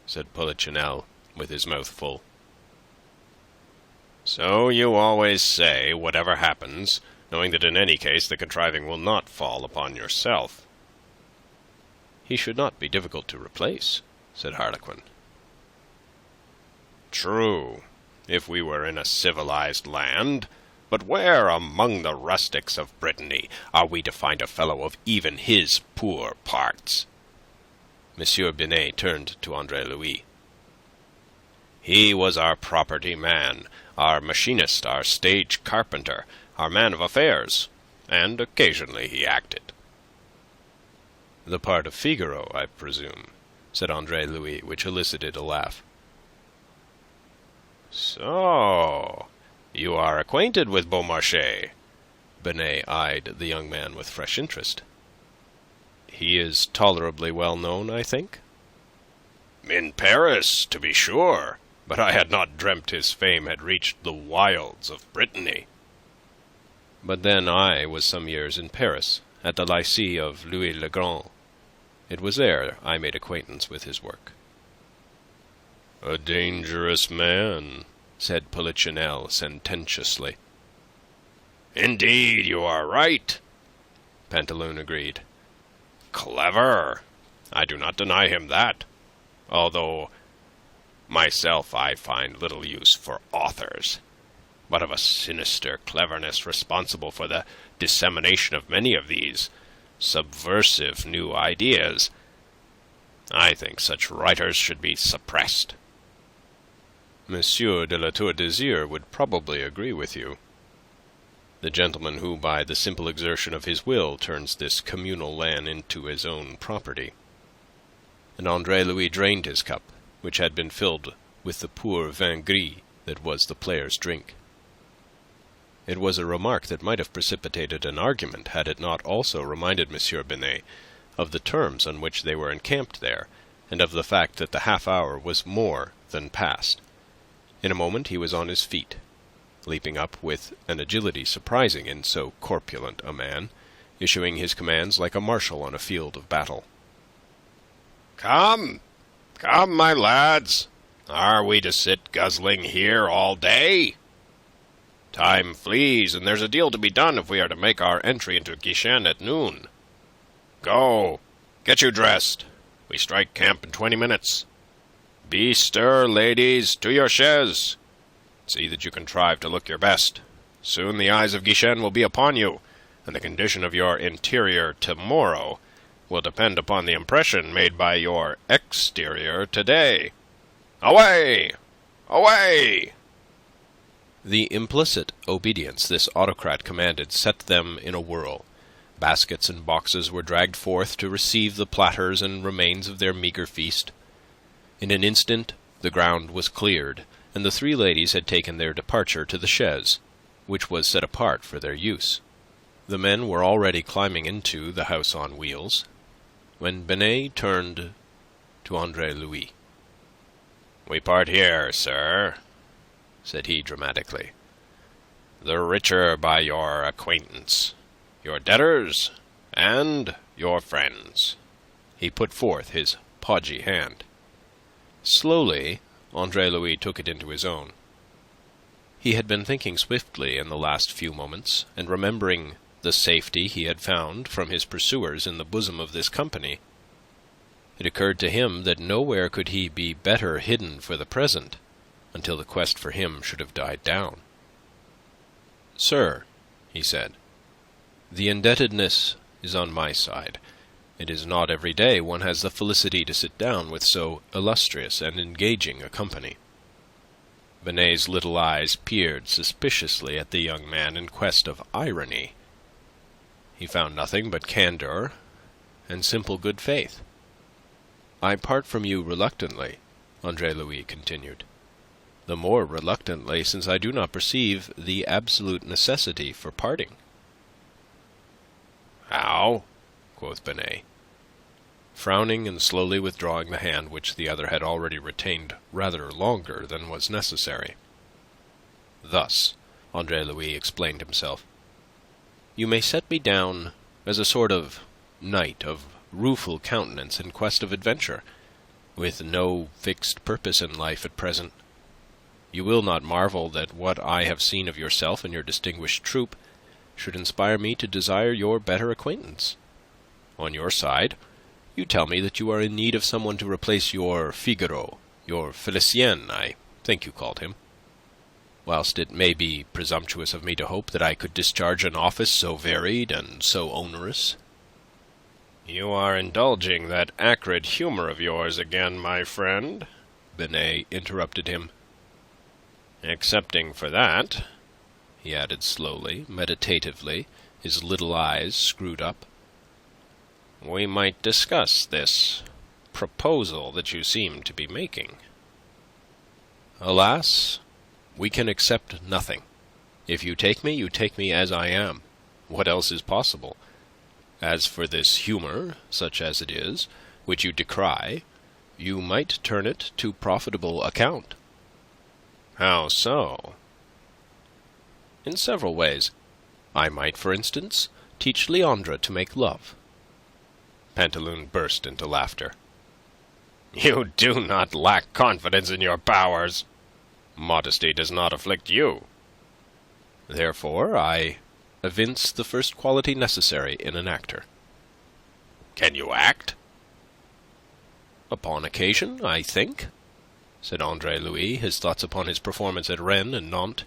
said Polichinelle, with his mouth full. "So you always say, whatever happens, knowing that in any case the contriving will not fall upon yourself." "He should not be difficult to replace," said Harlequin. "True, if we were in a civilized land. But where among the rustics of Brittany are we to find a fellow of even his poor parts?" Monsieur Binet turned to Andre-Louis. "He was our property man, our machinist, our stage carpenter, our man of affairs, and occasionally he acted." "The part of Figaro, I presume," said Andre-Louis, which elicited a laugh. "So you are acquainted with Beaumarchais?" Binet eyed the young man with fresh interest. "He is tolerably well known, I think?" "In Paris, to be sure. But I had not dreamt his fame had reached the wilds of Brittany." "But then I was some years in Paris, at the Lycée of Louis le Grand. It was there I made acquaintance with his work." "A dangerous man," said Polichinelle sententiously. "Indeed, you are right," Pantaloon agreed. "Clever. I do not deny him that. Although myself I find little use for authors, but of a sinister cleverness responsible for the dissemination of many of these subversive new ideas. I think such writers should be suppressed." "Monsieur de La Tour d'Azyr would probably agree with you. The gentleman who, by the simple exertion of his will, turns this communal land into his own property." And Andre-Louis drained his cup, which had been filled with the poor vin gris that was the player's drink. It was a remark that might have precipitated an argument had it not also reminded Monsieur Binet of the terms on which they were encamped there, and of the fact that the half-hour was more than past. In a moment he was on his feet, leaping up with an agility surprising in so corpulent a man, issuing his commands like a marshal on a field of battle. "Come, come, my lads. Are we to sit guzzling here all day? Time flees, and there's a deal to be done if we are to make our entry into Guichen at noon. Go, get you dressed. We strike camp in 20 minutes. Bestir, ladies, to your chaise. See that you contrive to look your best. Soon the eyes of Guichen will be upon you, and the condition of your interior tomorrow will depend upon the impression made by your exterior today. Away! Away!" The implicit obedience this autocrat commanded set them in a whirl. Baskets and boxes were dragged forth to receive the platters and remains of their meagre feast. In an instant the ground was cleared, and the three ladies had taken their departure to the chaise, which was set apart for their use. The men were already climbing into the house on wheels, when Binet turned to Andre-Louis. "We part here, sir," said he dramatically. "The richer by your acquaintance, your debtors, and your friends." He put forth his podgy hand. Slowly, Andre-Louis took it into his own. He had been thinking swiftly in the last few moments, and remembering the safety he had found from his pursuers in the bosom of this company, it occurred to him that nowhere could he be better hidden for the present, until the quest for him should have died down. "Sir," he said, "the indebtedness is on my side. It is not every day one has the felicity to sit down with so illustrious and engaging a company." Binet's little eyes peered suspiciously at the young man in quest of irony. He found nothing but candour and simple good faith. "I part from you reluctantly," Andre-Louis continued. "The more reluctantly since I do not perceive the absolute necessity for parting." "How?" quoth Binet, frowning and slowly withdrawing the hand which the other had already retained rather longer than was necessary. "Thus," Andre-Louis explained himself. You may set me down as a sort of knight of rueful countenance in quest of adventure, with no fixed purpose in life at present. You will not marvel that what I have seen of yourself and your distinguished troop should inspire me to desire your better acquaintance. On your side, you tell me that you are in need of someone to replace your Figaro, your Felicien, I think you called him. Whilst it may be presumptuous of me to hope that I could discharge an office so varied and so onerous." "You are indulging that acrid humour of yours again, my friend," Binet interrupted him. "Excepting for that," he added slowly, meditatively, his little eyes screwed up, "we might discuss this proposal that you seem to be making." "Alas, we can accept nothing. If you take me as I am. What else is possible? As for this humour, such as it is, which you decry, you might turn it to profitable account." "How so?" "In several ways. I might, for instance, teach Leandre to make love." Pantaloon burst into laughter. "You do not lack confidence in your powers. Modesty does not afflict you." "Therefore I evince the first quality necessary in an actor." "Can you act?" "Upon occasion, I think," said Andre-Louis, his thoughts upon his performance at Rennes and Nantes,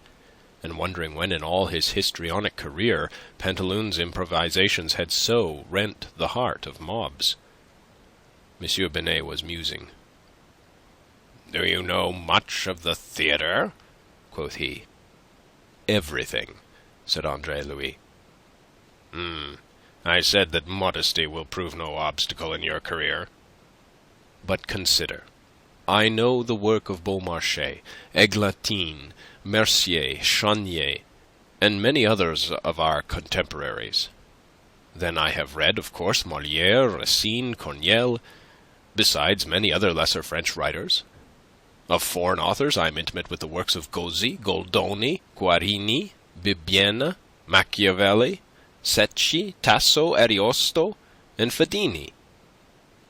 and wondering when in all his histrionic career Pantaloon's improvisations had so rent the heart of mobs. Monsieur Binet was musing. "Do you know much of the theatre?" quoth he. "Everything," said Andre-Louis. I said that modesty will prove no obstacle in your career. But consider. I know the work of Beaumarchais, Eglantine, Mercier, Chenier, and many others of our contemporaries. Then I have read, of course, Molière, Racine, Corneille, besides many other lesser French writers. Of foreign authors I am intimate with the works of Gozzi, Goldoni, Guarini, Bibbiena, Machiavelli, Secchi, Tasso, Ariosto, and Fedini.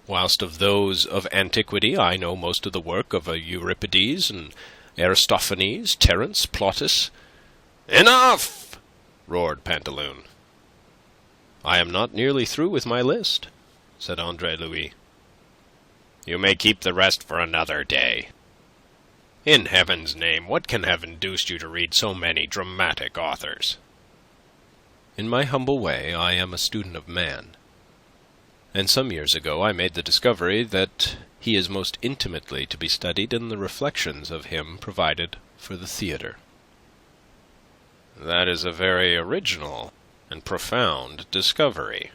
Whilst of those of antiquity I know most of the work of Euripides and Aristophanes, Terence, Plautus. "Enough!" roared Pantaloon. "I am not nearly through with my list," said Andre-Louis. "You may keep the rest for another day. In heaven's name, what can have induced you to read so many dramatic authors?" "In my humble way, I am a student of man. And some years ago I made the discovery that he is most intimately to be studied in the reflections of him provided for the theatre." "That is a very original and profound discovery,"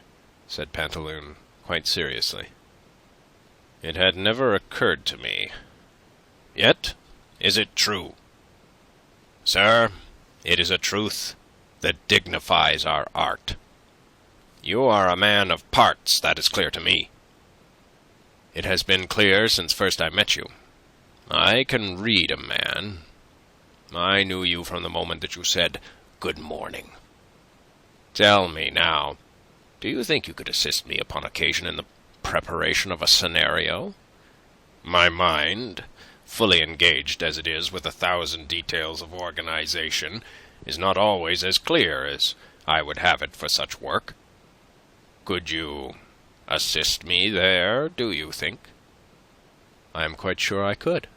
said Pantaloon, quite seriously. "It had never occurred to me. Yet, is it true? Sir, it is a truth that dignifies our art. You are a man of parts, that is clear to me. It has been clear since first I met you. I can read a man. I knew you from the moment that you said, 'Good morning.' Tell me now, do you think you could assist me upon occasion in the preparation of a scenario? My mind, fully engaged as it is with 1,000 details of organization, is not always as clear as I would have it for such work. Could you assist me there, do you think?" "I am quite sure I could."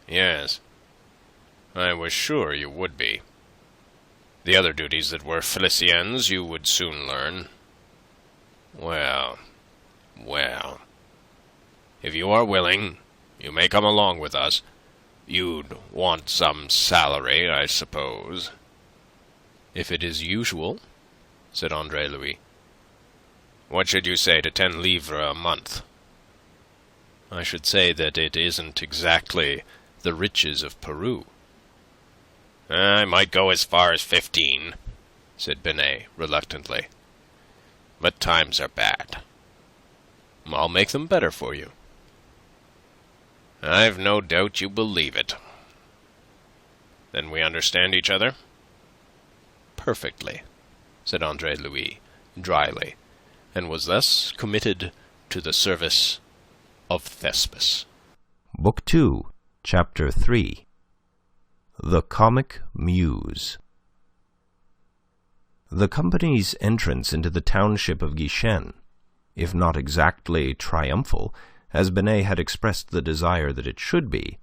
Yes. I was sure you would be. The other duties that were Felicien's you would soon learn. Well, well. If you are willing, you may come along with us. You'd want some salary, I suppose." "If it is usual," said Andre-Louis. "What should you say to 10 livres a month?" "I should say that it isn't exactly the riches of Peru." "I might go as far as 15, said Binet reluctantly. "But times are bad." "I'll make them better for you." "I've no doubt you believe it. Then we understand each other?" perfectly," said Andre-Louis, dryly, and was thus committed to the service of Thespis. Book 2, Chapter 3. The Comic Muse. The company's entrance into the township of Guichen, if not exactly triumphal, as Binet had expressed the desire that it should be,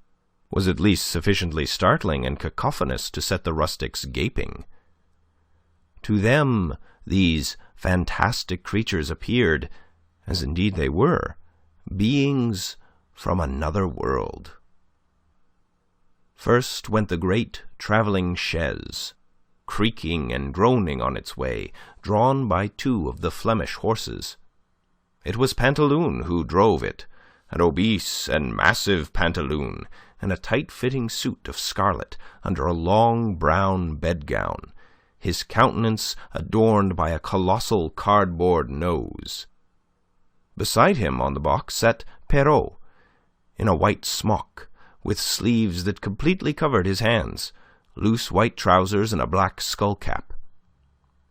was at least sufficiently startling and cacophonous to set the rustics gaping. To them these fantastic creatures appeared, as indeed they were, beings from another world. First went the great travelling chaise, creaking and groaning on its way, drawn by 2 of the Flemish horses. It was Pantaloon who drove it, an obese and massive Pantaloon, in a tight-fitting suit of scarlet under a long brown bedgown, his countenance adorned by a colossal cardboard nose. Beside him on the box sat Perrault, in a white smock, with sleeves that completely covered his hands, loose white trousers, and a black skull-cap.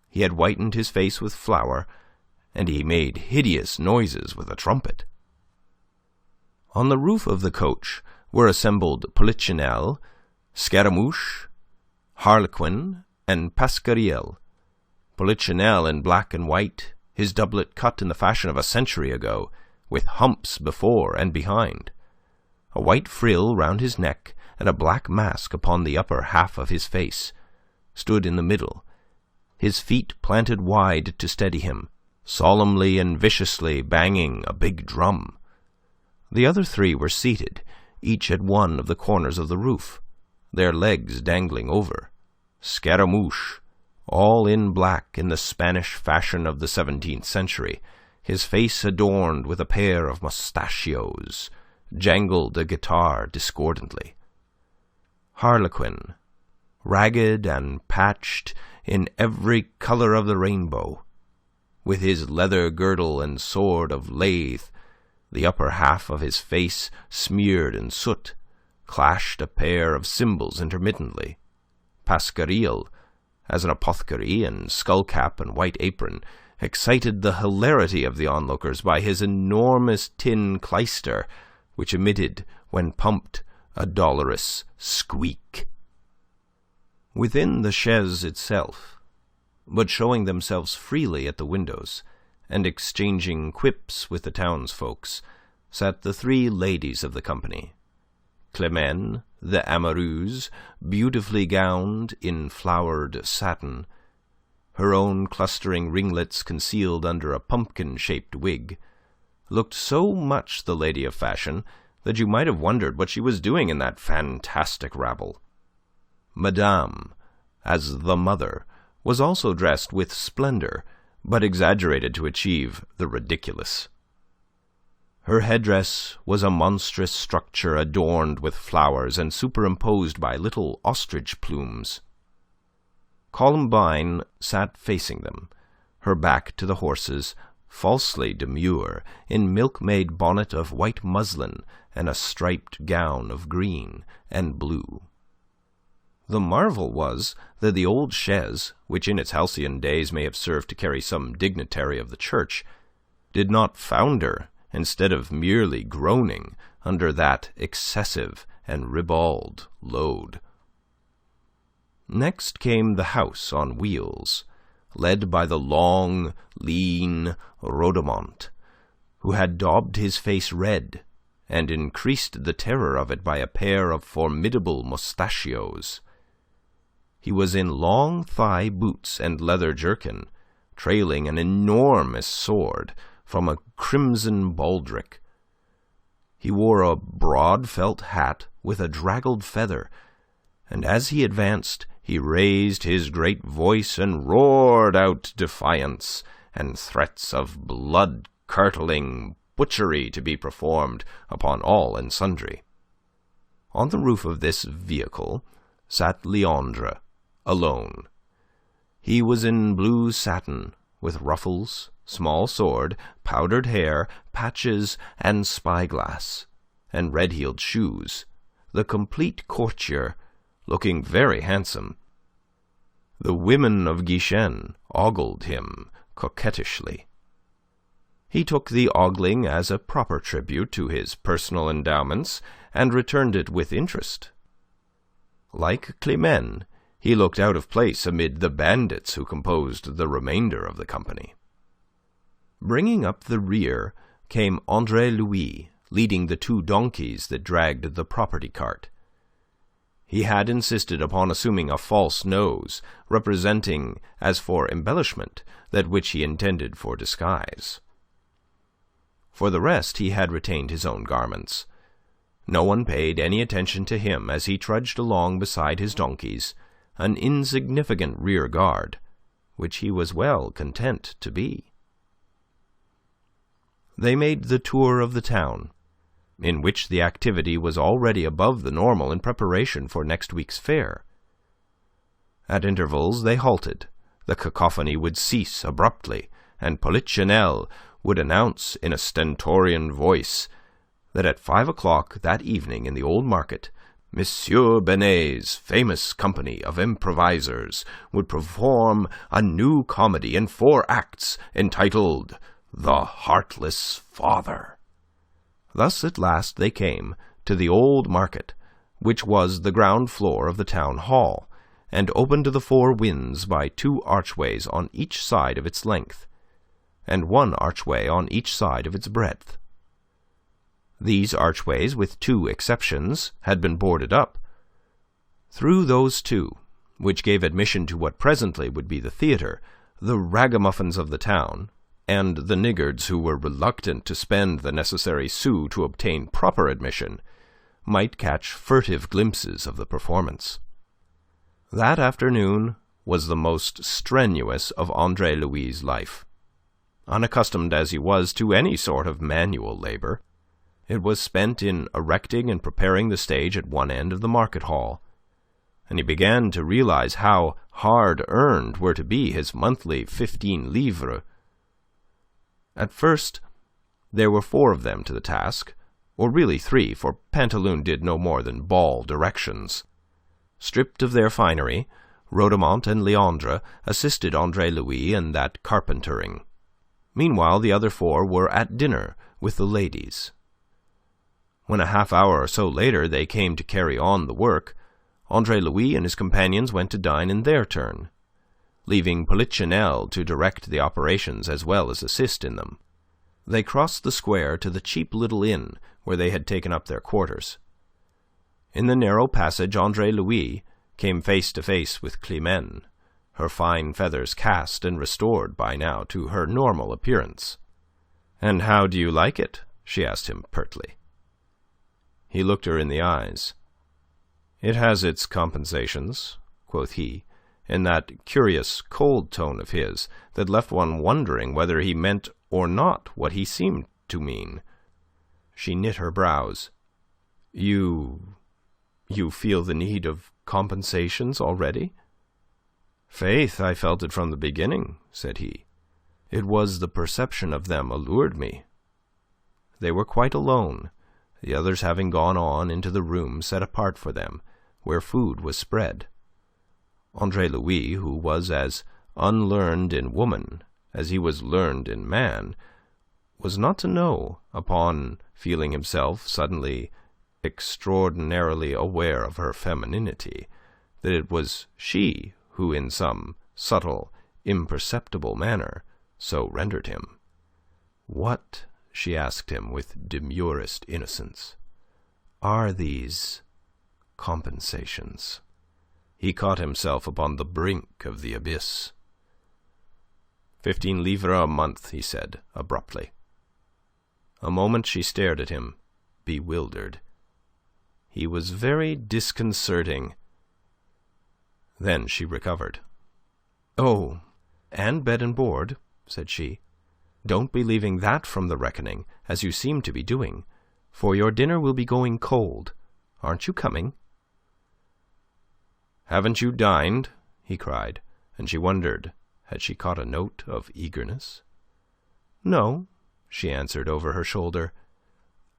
He had whitened his face with flour, and he made hideous noises with a trumpet. On the roof of the coach were assembled Polichinelle, Scaramouche, Harlequin, and Pasquariel. Polichinelle in black and white, his doublet cut in the fashion of a century ago, with humps before and behind, a white frill round his neck, and a black mask upon the upper half of his face, stood in the middle, his feet planted wide to steady him, solemnly and viciously banging a big drum. The other 3 were seated, each at one of the corners of the roof, their legs dangling over. Scaramouche, all in black in the Spanish fashion of the 17th century, his face adorned with a pair of mustachios, jangled a guitar discordantly. Harlequin, ragged and patched in every colour of the rainbow, with his leather girdle and sword of lathe, the upper half of his face smeared in soot, clashed a pair of cymbals intermittently. Pasquariel, as an apothecary in skull-cap and white apron, excited the hilarity of the onlookers by his enormous tin clyster, which emitted, when pumped, a dolorous squeak. Within the chaise itself, but showing themselves freely at the windows, and exchanging quips with the townsfolks, sat the 3 ladies of the company. Clemene, the amoureuse, beautifully gowned in flowered satin, her own clustering ringlets concealed under a pumpkin-shaped wig, looked so much the lady of fashion that you might have wondered what she was doing in that fantastic rabble. Madame, as the mother, was also dressed with splendour, but exaggerated to achieve the ridiculous. Her headdress was a monstrous structure adorned with flowers and superimposed by little ostrich plumes. Columbine sat facing them, her back to the horses, falsely demure, in milkmaid bonnet of white muslin and a striped gown of green and blue. The marvel was that the old chaise, which in its halcyon days may have served to carry some dignitary of the church, did not founder, instead of merely groaning, under that excessive and ribald load. Next came the house on wheels, led by the long, lean Rhodomont, who had daubed his face red, and increased the terror of it by a pair of formidable mustachios. He was in long thigh boots and leather jerkin, trailing an enormous sword from a crimson baldric. He wore a broad felt hat with a draggled feather, and as he advanced he raised his great voice and roared out defiance and threats of blood-curdling butchery to be performed upon all and sundry. On the roof of this vehicle sat Leandre, alone. He was in blue satin, with ruffles, small sword, powdered hair, patches, and spyglass, and red-heeled shoes, the complete courtier, looking very handsome. The women of Guichen ogled him coquettishly. He took the ogling as a proper tribute to his personal endowments, and returned it with interest. Like Climene, he looked out of place amid the bandits who composed the remainder of the company. Bringing up the rear came Andre-Louis, leading the 2 donkeys that dragged the property cart. He had insisted upon assuming a false nose, representing, as for embellishment, that which he intended for disguise. For the rest, he had retained his own garments. No one paid any attention to him as he trudged along beside his donkeys, an insignificant rear guard, which he was well content to be. They made the tour of the town, in which the activity was already above the normal in preparation for next week's fair. At intervals they halted. The cacophony would cease abruptly, and Polichinelle would announce in a stentorian voice that at 5 o'clock that evening in the old market, Monsieur Benet's famous company of improvisers would perform a new comedy in 4 acts entitled The Heartless Father. Thus at last they came to the old market, which was the ground floor of the town hall, and open to the 4 winds by 2 archways on each side of its length, and 1 archway on each side of its breadth. These archways, with 2 exceptions, had been boarded up. Through those 2, which gave admission to what presently would be the theatre, the ragamuffins of the town, and the niggards who were reluctant to spend the necessary sous to obtain proper admission, might catch furtive glimpses of the performance. That afternoon was the most strenuous of Andre-Louis's life. Unaccustomed as he was to any sort of manual labor, it was spent in erecting and preparing the stage at one end of the market hall, and he began to realize how hard-earned were to be his monthly 15 livres. At first, there were 4 of them to the task, or really 3, for Pantaloon did no more than bawl directions. Stripped of their finery, Rhodomont and Leandre assisted Andre-Louis in that carpentering. Meanwhile, the other 4 were at dinner with the ladies. When a half-hour or so later they came to carry on the work, Andre-Louis and his companions went to dine in their turn, leaving Polichinelle to direct the operations as well as assist in them. They crossed the square to the cheap little inn where they had taken up their quarters. In the narrow passage Andre-Louis came face to face with Climene, her fine feathers cast and restored by now to her normal appearance. "And how do you like it?" she asked him pertly. He looked her in the eyes. "It has its compensations," quoth he, in that curious cold tone of his that left one wondering whether he meant or not what he seemed to mean. She knit her brows. You feel the need of compensations already?" "Faith, I felt it from the beginning," said he. "It was the perception of them allured me." They were quite alone, the others having gone on into the room set apart for them, where food was spread. Andre-Louis, who was as unlearned in woman as he was learned in man, was not to know, upon feeling himself suddenly extraordinarily aware of her femininity, that it was she who in some subtle, imperceptible manner so rendered him. "What," she asked him with demurest innocence, "are these compensations?" He caught himself upon the brink of the abyss. 15 livres a month, he said, abruptly. A moment she stared at him, bewildered. He was very disconcerting. Then she recovered. "Oh, and bed and board," said she. "Don't be leaving that from the reckoning, as you seem to be doing, for your dinner will be going cold. Aren't you coming?" "Haven't you dined?" he cried, and she wondered, had she caught a note of eagerness? "No," she answered over her shoulder.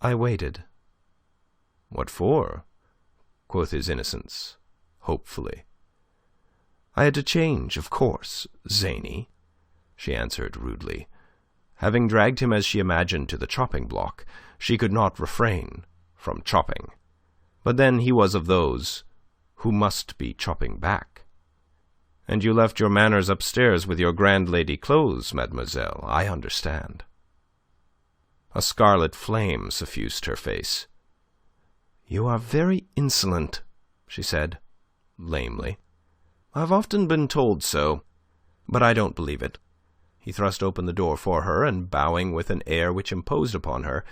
"I waited." "What for?" quoth his innocence, hopefully. "I had to change, of course, zany," she answered rudely. Having dragged him as she imagined to the chopping block, she could not refrain from chopping. But then he was of those who must be chopping back. "And you left your manners upstairs with your grand lady clothes, mademoiselle, I understand." A scarlet flame suffused her face. "You are very insolent," she said, lamely. "I've often been told so, but I don't believe it." He thrust open the door for her, and bowing with an air which imposed upon her,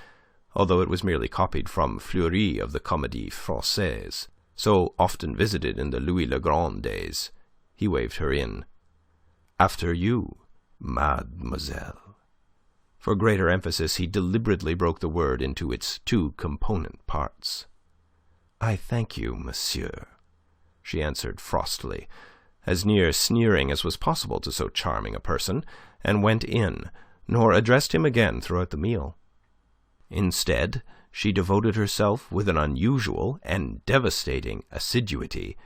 although it was merely copied from Fleury of the Comedie Française, so often visited in the Louis le Grand days, he waved her in. "After you, mademoiselle." For greater emphasis, he deliberately broke the word into its two component parts. "I thank you, monsieur," she answered frostily, as near sneering as was possible to so charming a person, and went in, nor addressed him again throughout the meal. Instead, she devoted herself with an unusual and devastating assiduity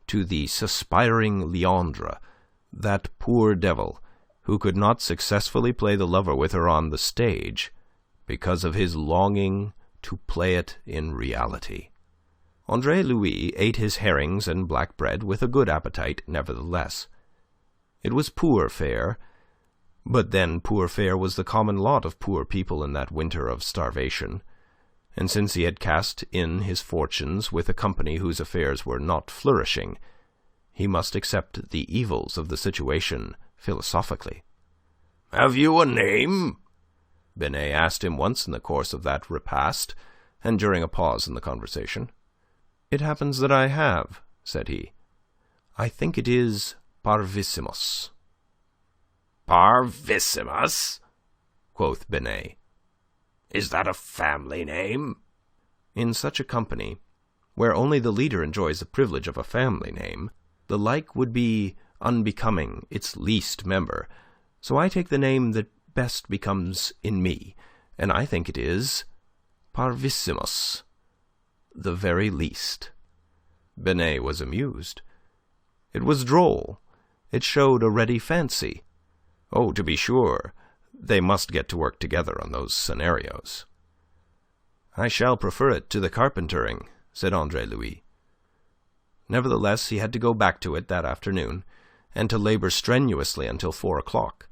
to the suspiring Leandre, that poor devil who could not successfully play the lover with her on the stage because of his longing to play it in reality. Andre-Louis ate his herrings and black bread with a good appetite, nevertheless. It was poor fare, but then poor fare was the common lot of poor people in that winter of starvation, and since he had cast in his fortunes with a company whose affairs were not flourishing, he must accept the evils of the situation philosophically. "Have you a name?" Binet asked him once in the course of that repast, and during a pause in the conversation. "It happens that I have," said he. "I think it is Parvissimus." "Parvissimus?" quoth Binet. "Is that a family name?" "In such a company, where only the leader enjoys the privilege of a family name, the like would be unbecoming its least member, so I take the name that best becomes in me, and I think it is Parvissimus, the very least." Binet was amused. It was droll. It showed a ready fancy. Oh, to be sure, they must get to work together on those scenarios. "I shall prefer it to the carpentering," said Andre-Louis. Nevertheless, he had to go back to it that afternoon, and to labour strenuously until 4 o'clock,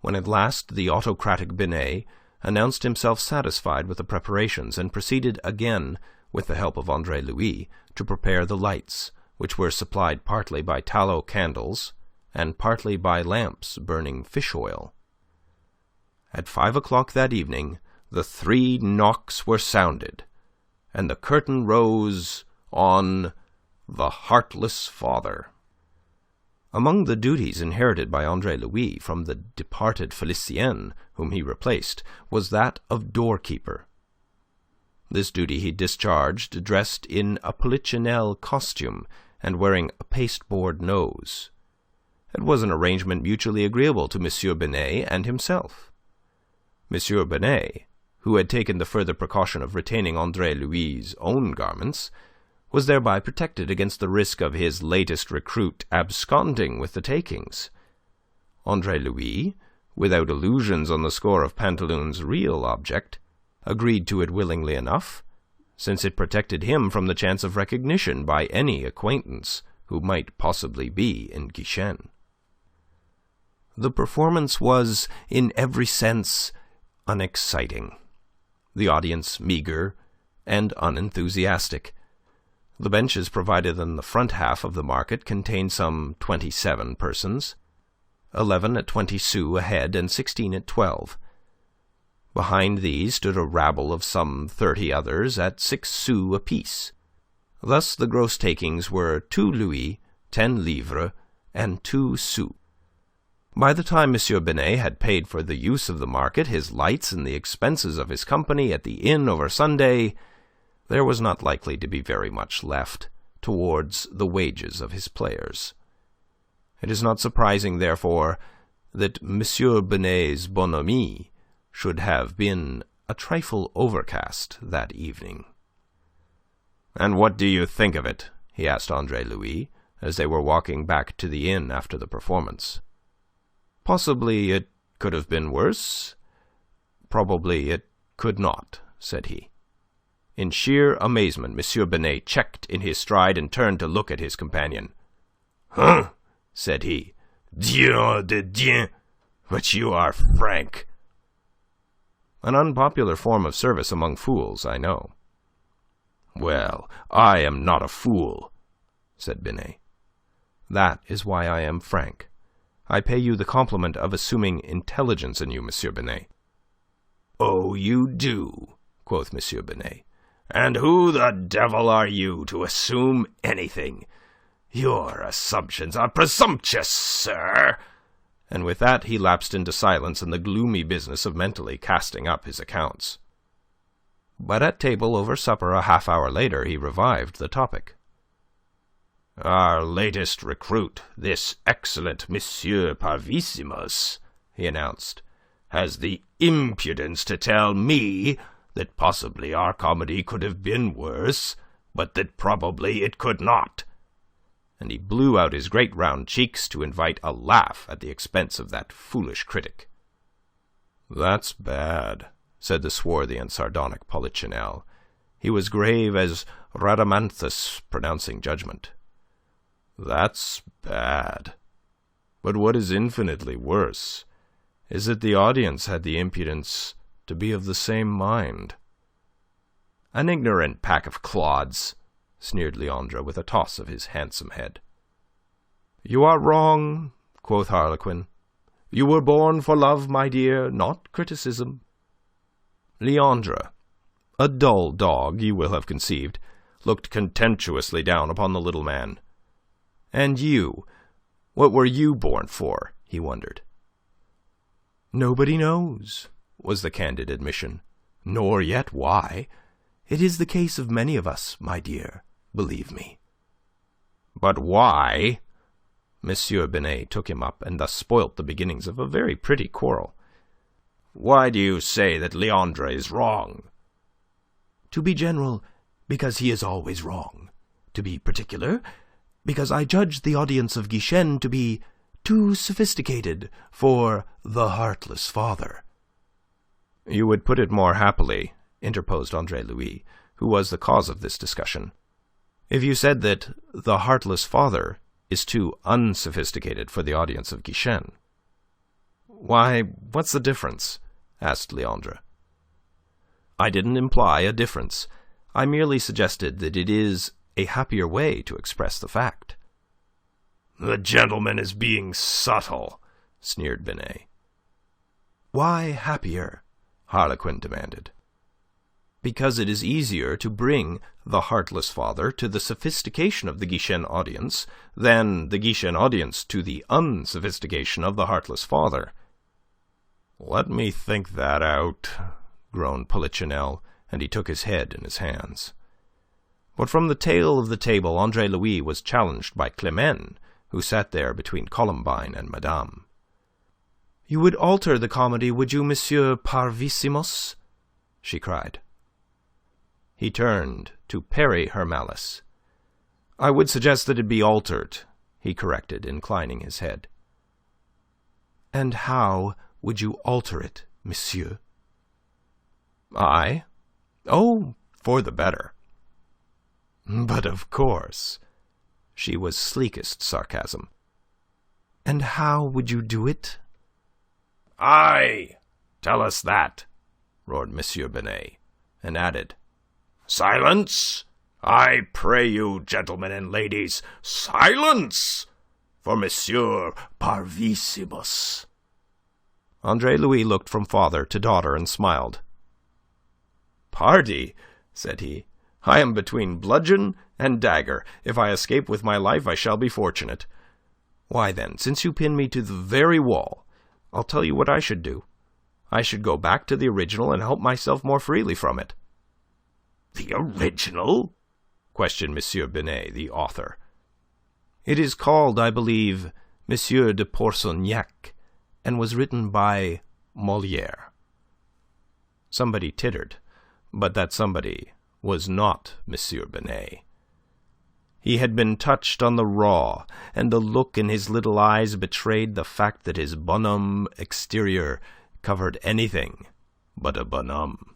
when at last the autocratic Binet announced himself satisfied with the preparations, and proceeded again, with the help of Andre-Louis, to prepare the lights, which were supplied partly by tallow candles and partly by lamps burning fish oil. At 5 o'clock that evening the 3 knocks were sounded, and the curtain rose on the Heartless Father. Among the duties inherited by Andre-Louis from the departed Felicien, whom he replaced, was that of doorkeeper. This duty he discharged dressed in a Polichinelle costume and wearing a pasteboard nose. It was an arrangement mutually agreeable to M. Binet and himself. M. Binet, who had taken the further precaution of retaining Andre-Louis' own garments, was thereby protected against the risk of his latest recruit absconding with the takings. Andre-Louis, without illusions on the score of Pantaloon's real object, agreed to it willingly enough, since it protected him from the chance of recognition by any acquaintance who might possibly be in Guichen. The performance was, in every sense, unexciting, the audience meagre and unenthusiastic. The benches provided in the front half of the market contained some 27 persons, 11 at 20 sous a head and 16 at 12. Behind these stood a rabble of some 30 others at 6 sous apiece. Thus the gross takings were 2 louis, 10 livres, and 2 sous. By the time M. Binet had paid for the use of the market, his lights, and the expenses of his company at the inn over Sunday, there was not likely to be very much left towards the wages of his players. It is not surprising, therefore, that M. Binet's bonhomie should have been a trifle overcast that evening. "And what do you think of it?" he asked Andre-Louis, as they were walking back to the inn after the performance. "Possibly it could have been worse. Probably it could not," said he. In sheer amazement, Monsieur Binet checked in his stride and turned to look at his companion. "Huh!" said he. "Dieu de Dieu! But you are frank." "An unpopular form of service among fools, I know." "Well, I am not a fool," said Binet. "That is why I am frank. I pay you the compliment of assuming intelligence in you, Monsieur Binet." "Oh, you do," quoth Monsieur Binet. "And who the devil are you to assume anything? Your assumptions are presumptuous, sir." And with that he lapsed into silence and the gloomy business of mentally casting up his accounts. But at table over supper a half-hour later he revived the topic. "Our latest recruit, this excellent Monsieur Parvissimus," he announced, "has the impudence to tell me that possibly our comedy could have been worse, but that probably it could not." And he blew out his great round cheeks to invite a laugh at the expense of that foolish critic. "That's bad," said the swarthy and sardonic Polichinelle. He was grave as Rhadamanthus pronouncing judgment. "That's bad. But what is infinitely worse is that the audience had the impudence to be of the same mind." "An ignorant pack of clods," sneered Leandre with a toss of his handsome head. "You are wrong," quoth Harlequin. "You were born for love, my dear, not criticism." Leandre, a dull dog, you will have conceived, looked contemptuously down upon the little man. "And you, what were you born for?" he wondered. "Nobody knows," was the candid admission, "nor yet why. It is the case of many of us, my dear, believe me." "But why?" Monsieur Binet took him up, and thus spoilt the beginnings of a very pretty quarrel. "Why do you say that Leandre is wrong?" "To be general, because he is always wrong. To be particular, because I judge the audience of Guichen to be too sophisticated for the heartless father." "You would put it more happily," interposed Andre-Louis, who was the cause of this discussion, "if you said that the heartless father is too unsophisticated for the audience of Guichen." "Why, what's the difference?" asked Leandre. "I didn't imply a difference. I merely suggested that it is a happier way to express the fact." "The gentleman is being subtle," sneered Binet. "Why happier?" Harlequin demanded. "Because it is easier to bring the heartless father to the sophistication of the Guichen audience than the Guichen audience to the unsophistication of the heartless father." "Let me think that out," groaned Polichinelle, and he took his head in his hands. But from the tail of the table Andre-Louis was challenged by Climene, who sat there between Columbine and Madame. "You would alter the comedy, would you, Monsieur Parvissimus?" she cried. He turned to parry her malice. "I would suggest that it be altered," he corrected, inclining his head. "And how would you alter it, monsieur?" "I? Oh, for the better." "But of course." She was sleekest sarcasm. "And how would you do it?" "Aye, tell us that," roared Monsieur Binet, and added, "Silence! I pray you, gentlemen and ladies, silence! For Monsieur Parvissimus." Andre-Louis looked from father to daughter and smiled. "Pardy," said he, "I am between bludgeon and dagger. If I escape with my life, I shall be fortunate. Why then, since you pin me to the very wall, I'll tell you what I should do. I should go back to the original and help myself more freely from it." "The original?" questioned Monsieur Binet, the author. "It is called, I believe, Monsieur de Pourceaugnac, and was written by Molière." Somebody tittered, but that somebody was not Monsieur Binet. He had been touched on the raw, and the look in his little eyes betrayed the fact that his bonhomme exterior covered anything but a bonhomme.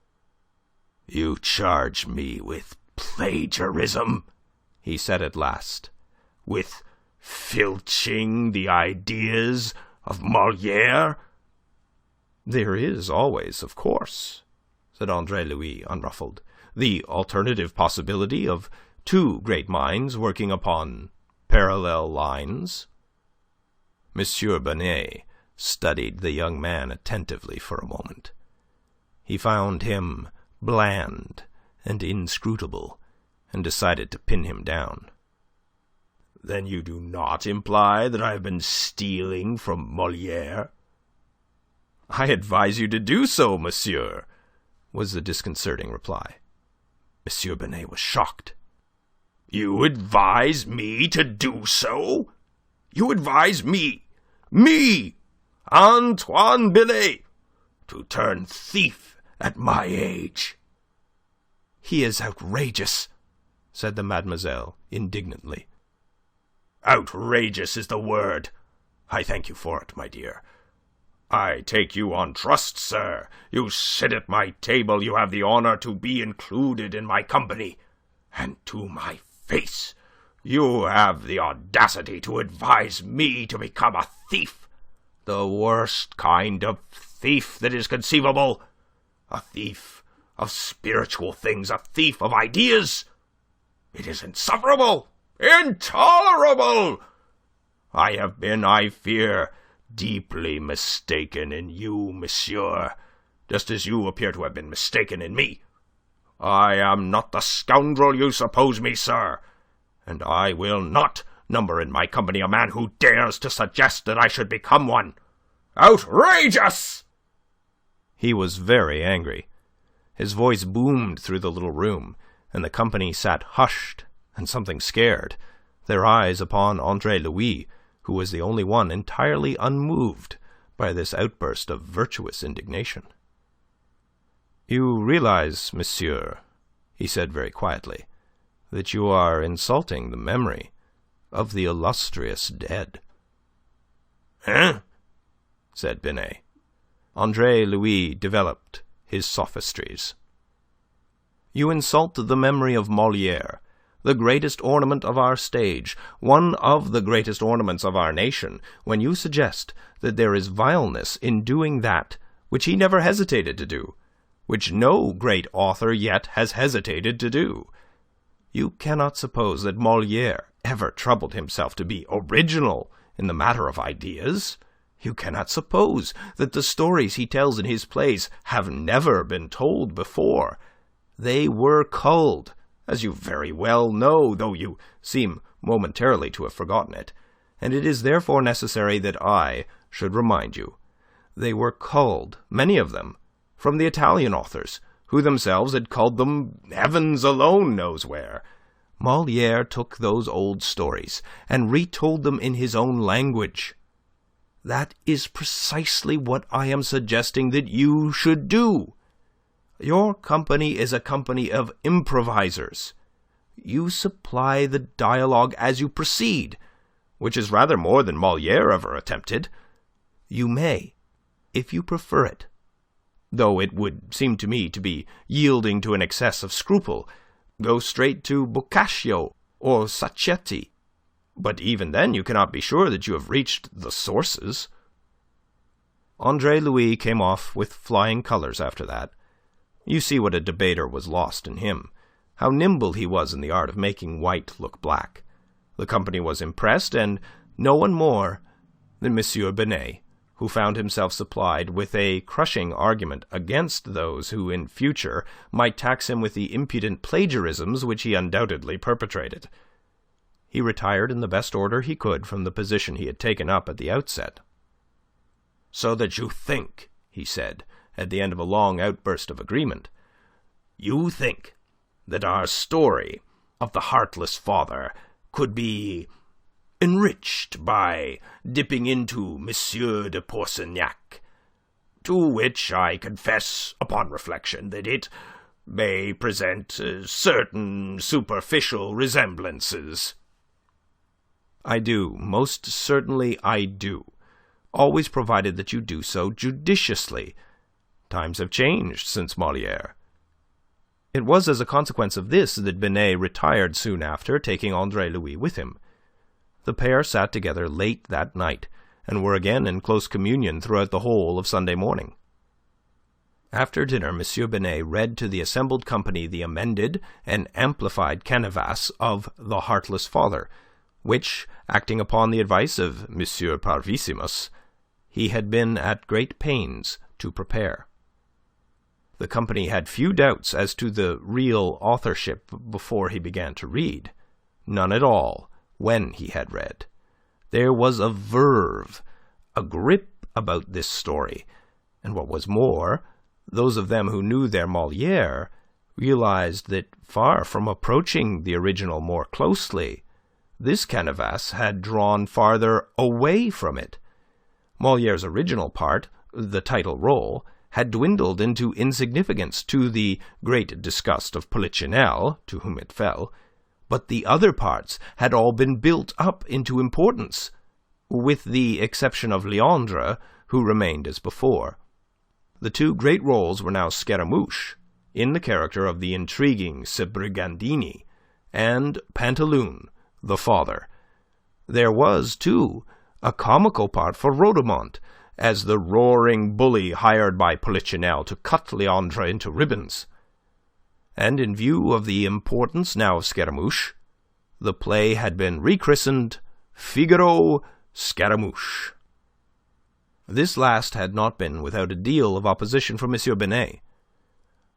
"You charge me with plagiarism," he said at last, "with filching the ideas of Molière?" "There is always, of course," said Andre-Louis, unruffled, "the alternative possibility of two great minds working upon parallel lines." Monsieur Binet studied the young man attentively for a moment. He found him bland and inscrutable, and decided to pin him down. "Then you do not imply that I have been stealing from Molière?" "I advise you to do so, monsieur," was the disconcerting reply. Monsieur Binet was shocked. "You advise me to do so? You advise me, Antoine Binet, to turn thief at my age?" "He is outrageous," said the mademoiselle indignantly. "Outrageous is the word. I thank you for it, my dear. I take you on trust, sir. You sit at my table. You have the honor to be included in my company. And to my face, you have the audacity to advise me to become a thief. The worst kind of thief that is conceivable. A thief of spiritual things, a thief of ideas. It is insufferable, intolerable. I have been, I fear, deeply mistaken in you, monsieur, just as you appear to have been mistaken in me. I am not the scoundrel you suppose me, sir, and I will not number in my company a man who dares to suggest that I should become one. Outrageous!" He was very angry. His voice boomed through the little room, and the company sat hushed and something scared, their eyes upon Andre-Louis, who was the only one entirely unmoved by this outburst of virtuous indignation. "You realize, monsieur," he said very quietly, "that you are insulting the memory of the illustrious dead." "Hein?" said Binet. Andre-Louis developed his sophistries. "You insult the memory of Molière, the greatest ornament of our stage, one of the greatest ornaments of our nation, when you suggest that there is vileness in doing that which he never hesitated to do, which no great author yet has hesitated to do. You cannot suppose that Molière ever troubled himself to be original in the matter of ideas. You cannot suppose that the stories he tells in his plays have never been told before. They were culled, as you very well know, though you seem momentarily to have forgotten it, and it is therefore necessary that I should remind you. They were culled, many of them, from the Italian authors, who themselves had culled them heavens alone knows where. Molière took those old stories and retold them in his own language. That is precisely what I am suggesting that you should do. Your company is a company of improvisers. You supply the dialogue as you proceed, which is rather more than Molière ever attempted. You may, if you prefer it, though it would seem to me to be yielding to an excess of scruple, go straight to Boccaccio or Sacchetti. But even then you cannot be sure that you have reached the sources." Andre-Louis came off with flying colours after that. You see what a debater was lost in him, how nimble he was in the art of making white look black. The company was impressed, and no one more than Monsieur Binet, who found himself supplied with a crushing argument against those who in future might tax him with the impudent plagiarisms which he undoubtedly perpetrated. He retired in the best order he could from the position he had taken up at the outset. "So that you think," he said, at the end of a long outburst of agreement, "you think that our story of the heartless father could be enriched by dipping into Monsieur de Pourceaugnac, to which I confess, upon reflection, that it may present certain superficial resemblances." "I do. Most certainly I do. Always provided that you do so judiciously. Times have changed since Molière." It was as a consequence of this that Binet retired soon after, taking Andre-Louis with him. The pair sat together late that night, and were again in close communion throughout the whole of Sunday morning. After dinner, M. Binet read to the assembled company the amended and amplified canevas of The Heartless Father, which, acting upon the advice of M. Parvissimus, he had been at great pains to prepare. The company had few doubts as to the real authorship before he began to read, none at all when he had read. There was a verve, a grip about this story, and what was more, those of them who knew their Molière realized that, far from approaching the original more closely, this canevas had drawn farther away from it. Molière's original part, the title role, had dwindled into insignificance to the great disgust of Polichinelle, to whom it fell, but the other parts had all been built up into importance, with the exception of Leandre, who remained as before. The two great roles were now Scaramouche, in the character of the intriguing Sbrigandini, and Pantaloon, the father. There was, too, a comical part for Rhodomont, as the roaring bully hired by Polichinelle to cut Leandre into ribbons. And in view of the importance now of Scaramouche, the play had been rechristened Figaro Scaramouche. This last had not been without a deal of opposition from M. Binet.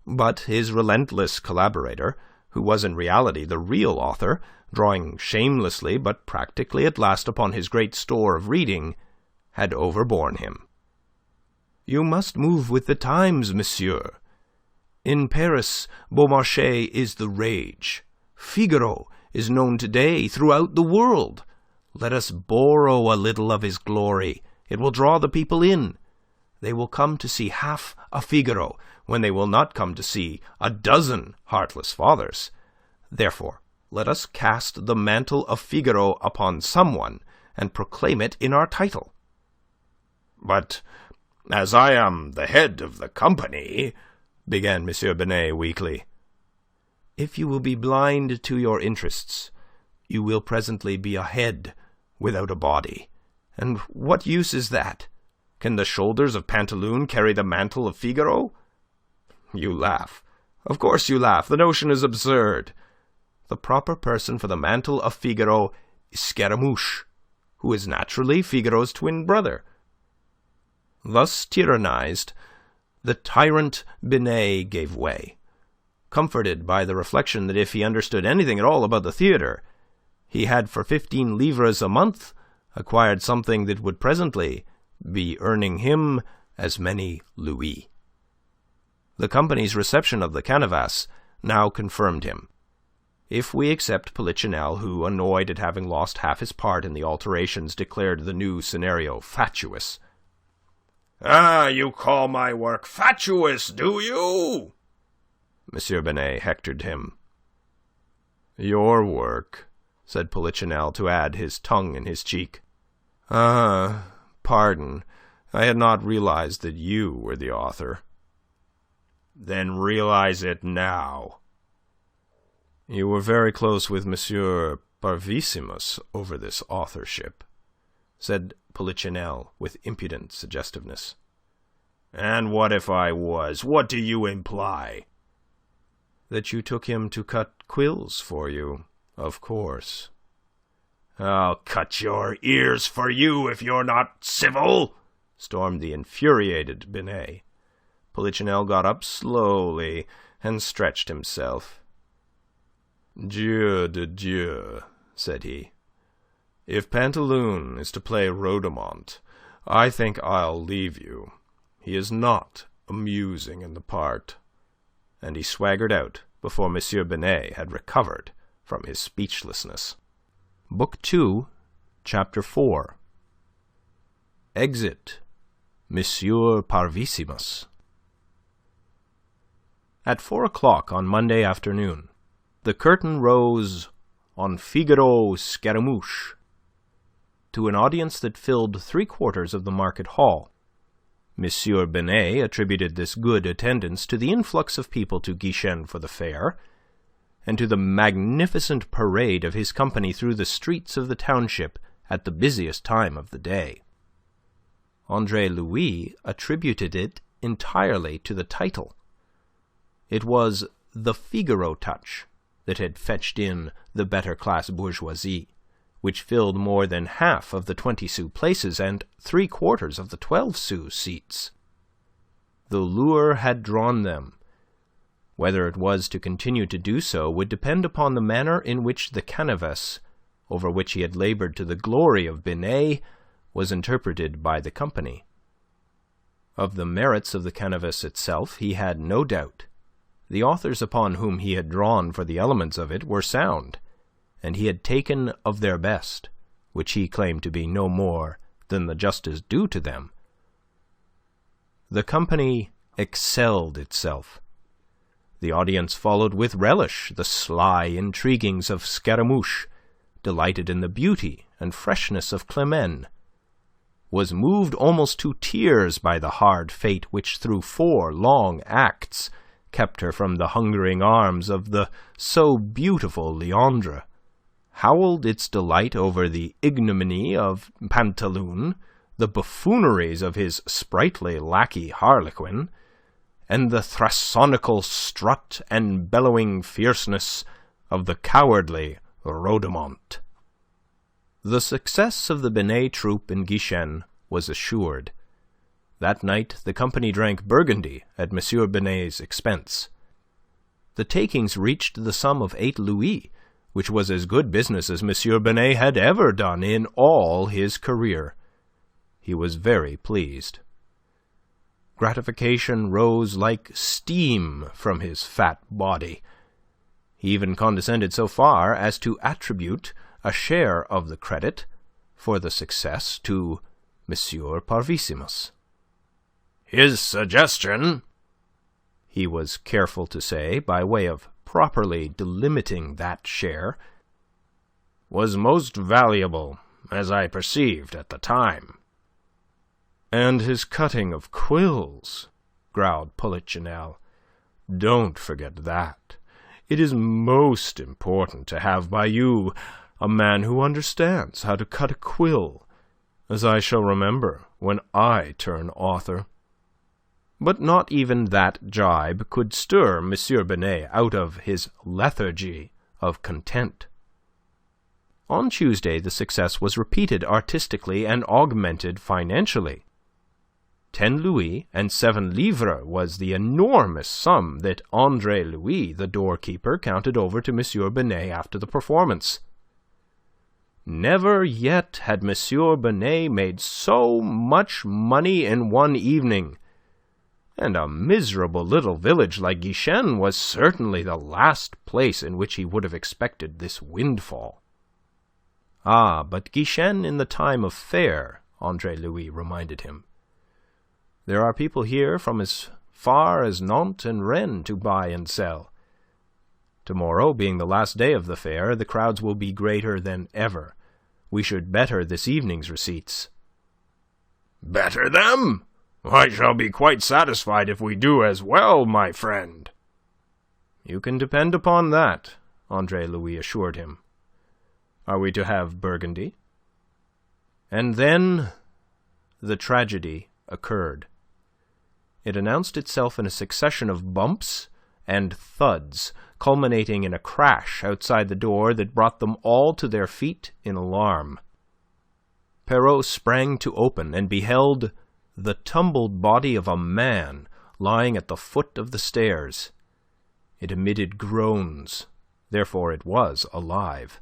But his relentless collaborator, who was in reality the real author, drawing shamelessly but practically at last upon his great store of reading, had overborne him. "You must move with the times, monsieur. In Paris, Beaumarchais is the rage. Figaro is known today throughout the world. Let us borrow a little of his glory. It will draw the people in. They will come to see half a Figaro, when they will not come to see a dozen heartless fathers. Therefore, let us cast the mantle of Figaro upon someone, and proclaim it in our title." "But as I am the head of the company," began M. Binet weakly. "If you will be blind to your interests, you will presently be a head without a body. And what use is that? Can the shoulders of Pantaloon carry the mantle of Figaro? You laugh. Of course you laugh. The notion is absurd. The proper person for the mantle of Figaro is Scaramouche, who is naturally Figaro's twin brother." Thus tyrannized, the tyrant Binet gave way, comforted by the reflection that if he understood anything at all about the theatre, he had for 15 livres a month acquired something that would presently be earning him as many louis. The company's reception of the canevas now confirmed him. If we except Polichinelle, who, annoyed at having lost half his part in the alterations, declared the new scenario fatuous. "Ah, you call my work fatuous, do you?" M. Binet hectored him. "Your work," said Polichinelle, to add his tongue in his cheek. "Ah, pardon. I had not realized that you were the author." "Then realize it now." "You were very close with M. Parvissimus over this authorship," said Polichinelle with impudent suggestiveness. "And what if I was? What do you imply?" "That you took him to cut quills for you, of course." "I'll cut your ears for you if you're not civil," stormed the infuriated Binet. Polichinelle got up slowly and stretched himself. "Dieu de Dieu," said he. "If Pantaloon is to play Rhodomont, I think I'll leave you. He is not amusing in the part." And he swaggered out before M. Binet had recovered from his speechlessness. Book 2, Chapter 4. Exit Monsieur Parvissimus. At 4 o'clock on Monday afternoon, the curtain rose on Figaro Scaramouche, to an audience that filled 3/4 of the market hall. Monsieur Binet attributed this good attendance to the influx of people to Guichen for the fair, and to the magnificent parade of his company through the streets of the township at the busiest time of the day. Andre-Louis attributed it entirely to the title. It was the Figaro touch that had fetched in the better-class bourgeoisie, which filled more than half of the 20-sou places and 3/4 of the 12-sou seats. The lure had drawn them. Whether it was to continue to do so would depend upon the manner in which the canevas, over which he had laboured to the glory of Binet, was interpreted by the company. Of the merits of the canevas itself he had no doubt. The authors upon whom he had drawn for the elements of it were sound, and he had taken of their best, which he claimed to be no more than the justice due to them. The company excelled itself. The audience followed with relish the sly intriguings of Scaramouche, delighted in the beauty and freshness of Climene, was moved almost to tears by the hard fate which through 4 long acts kept her from the hungering arms of the so beautiful Leandre, howled its delight over the ignominy of Pantaloon, the buffooneries of his sprightly lackey Harlequin, and the thrasonical strut and bellowing fierceness of the cowardly Rhodomont. The success of the Binet troupe in Guichen was assured. That night the company drank Burgundy at Monsieur Binet's expense. The takings reached the sum of 8 louis, which was as good business as Monsieur Binet had ever done in all his career. He was very pleased. Gratification rose like steam from his fat body. He even condescended so far as to attribute a share of the credit for the success to Monsieur Parvissimus. "His suggestion," he was careful to say, by way of properly delimiting that share, "was most valuable, as I perceived at the time." "And his cutting of quills," growled Polichinelle. "Don't forget that. It is most important to have by you a man who understands how to cut a quill, as I shall remember when I turn author." But not even that jibe could stir Monsieur Binet out of his lethargy of content. On Tuesday the success was repeated artistically and augmented financially. 10 louis and 7 livres was the enormous sum that Andre-Louis, the doorkeeper, counted over to Monsieur Binet after the performance. Never yet had Monsieur Binet made so much money in one evening, and a miserable little village like Guichen was certainly the last place in which he would have expected this windfall. Ah, but Guichen in the time of fair, Andre-Louis reminded him. There are people here from as far as Nantes and Rennes to buy and sell. Tomorrow, being the last day of the fair, the crowds will be greater than ever. We should better this evening's receipts." "Better them? I shall be quite satisfied if we do as well, my friend." "You can depend upon that," Andre-Louis assured him. "Are we to have Burgundy?" And then the tragedy occurred. It announced itself in a succession of bumps and thuds, culminating in a crash outside the door that brought them all to their feet in alarm. Perrault sprang to open and beheld the tumbled body of a man lying at the foot of the stairs. It emitted groans, therefore it was alive.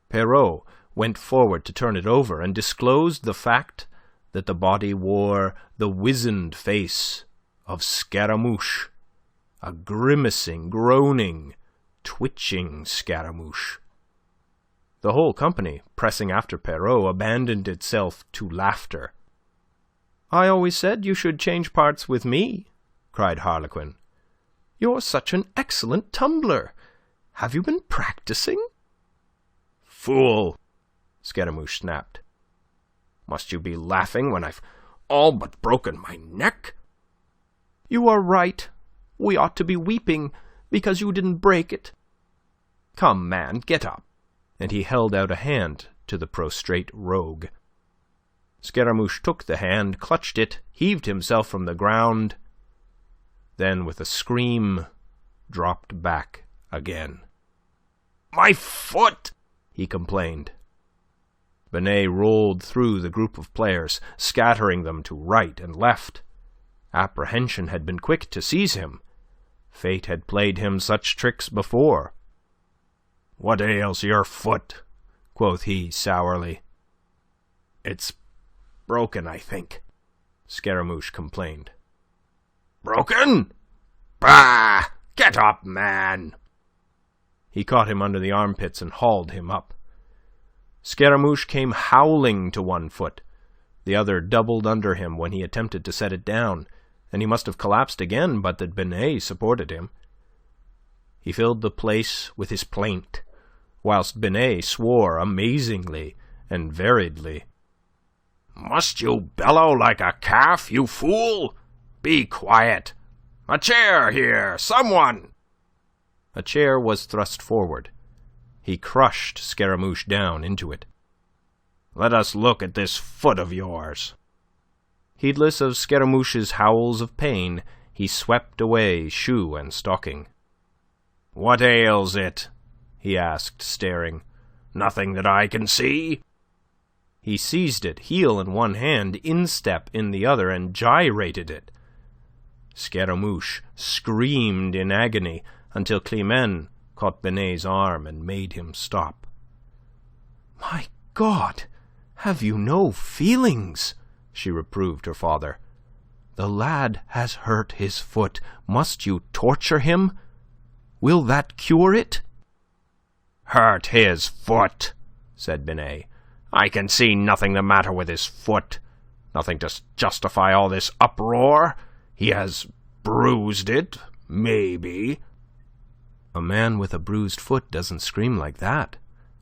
Perrault went forward to turn it over and disclosed the fact that the body wore the wizened face of Scaramouche, a grimacing, groaning, twitching Scaramouche. The whole company, pressing after Perrault, abandoned itself to laughter. "I always said you should change parts with me," cried Harlequin. "You're such an excellent tumbler. Have you been practicing?" "Fool! Scaramouche snapped. "Must you be laughing when I've all but broken my neck?" "You are right. We ought to be weeping because you didn't break it. Come, man, get up." And he held out a hand to the prostrate rogue. Scaramouche took the hand, clutched it, heaved himself from the ground, then with a scream dropped back again. "My foot!" he complained. Binet rolled through the group of players, scattering them to right and left. Apprehension had been quick to seize him. Fate had played him such tricks before. "What ails your foot?" quoth he sourly. "It's broken, I think," Scaramouche complained. "Broken? Bah! Get up, man!" He caught him under the armpits and hauled him up. Scaramouche came howling to one foot. The other doubled under him when he attempted to set it down, and he must have collapsed again but that Binet supported him. He filled the place with his plaint, whilst Binet swore amazingly and variedly. "Must you bellow like a calf, you fool? Be quiet! A chair here, someone!" A chair was thrust forward. He crushed Scaramouche down into it. "Let us look at this foot of yours." Heedless of Scaramouche's howls of pain, he swept away shoe and stocking. "What ails it?" he asked, staring. "Nothing that I can see." He seized it, heel in one hand, instep in the other, and gyrated it. Scaramouche screamed in agony until Climene caught Binet's arm and made him stop. "My God, have you no feelings?" she reproved her father. "The lad has hurt his foot. Must you torture him? Will that cure it?" "Hurt his foot," said Binet. "I can see nothing the matter with his foot. Nothing to justify all this uproar. He has bruised it, maybe." "A man with a bruised foot doesn't scream like that,"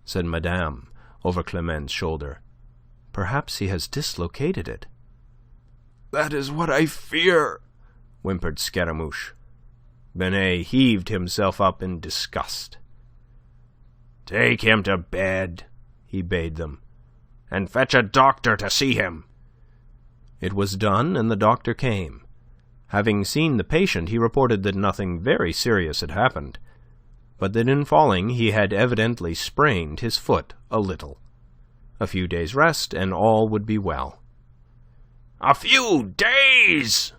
said Madame over Climene's shoulder. "Perhaps he has dislocated it." "That is what I fear," whimpered Scaramouche. Binet heaved himself up in disgust. "Take him to bed," he bade them, "and fetch a doctor to see him." It was done, and the doctor came. Having seen the patient, he reported that nothing very serious had happened, but that in falling he had evidently sprained his foot a little. A few days' rest, and all would be well. "A few days!"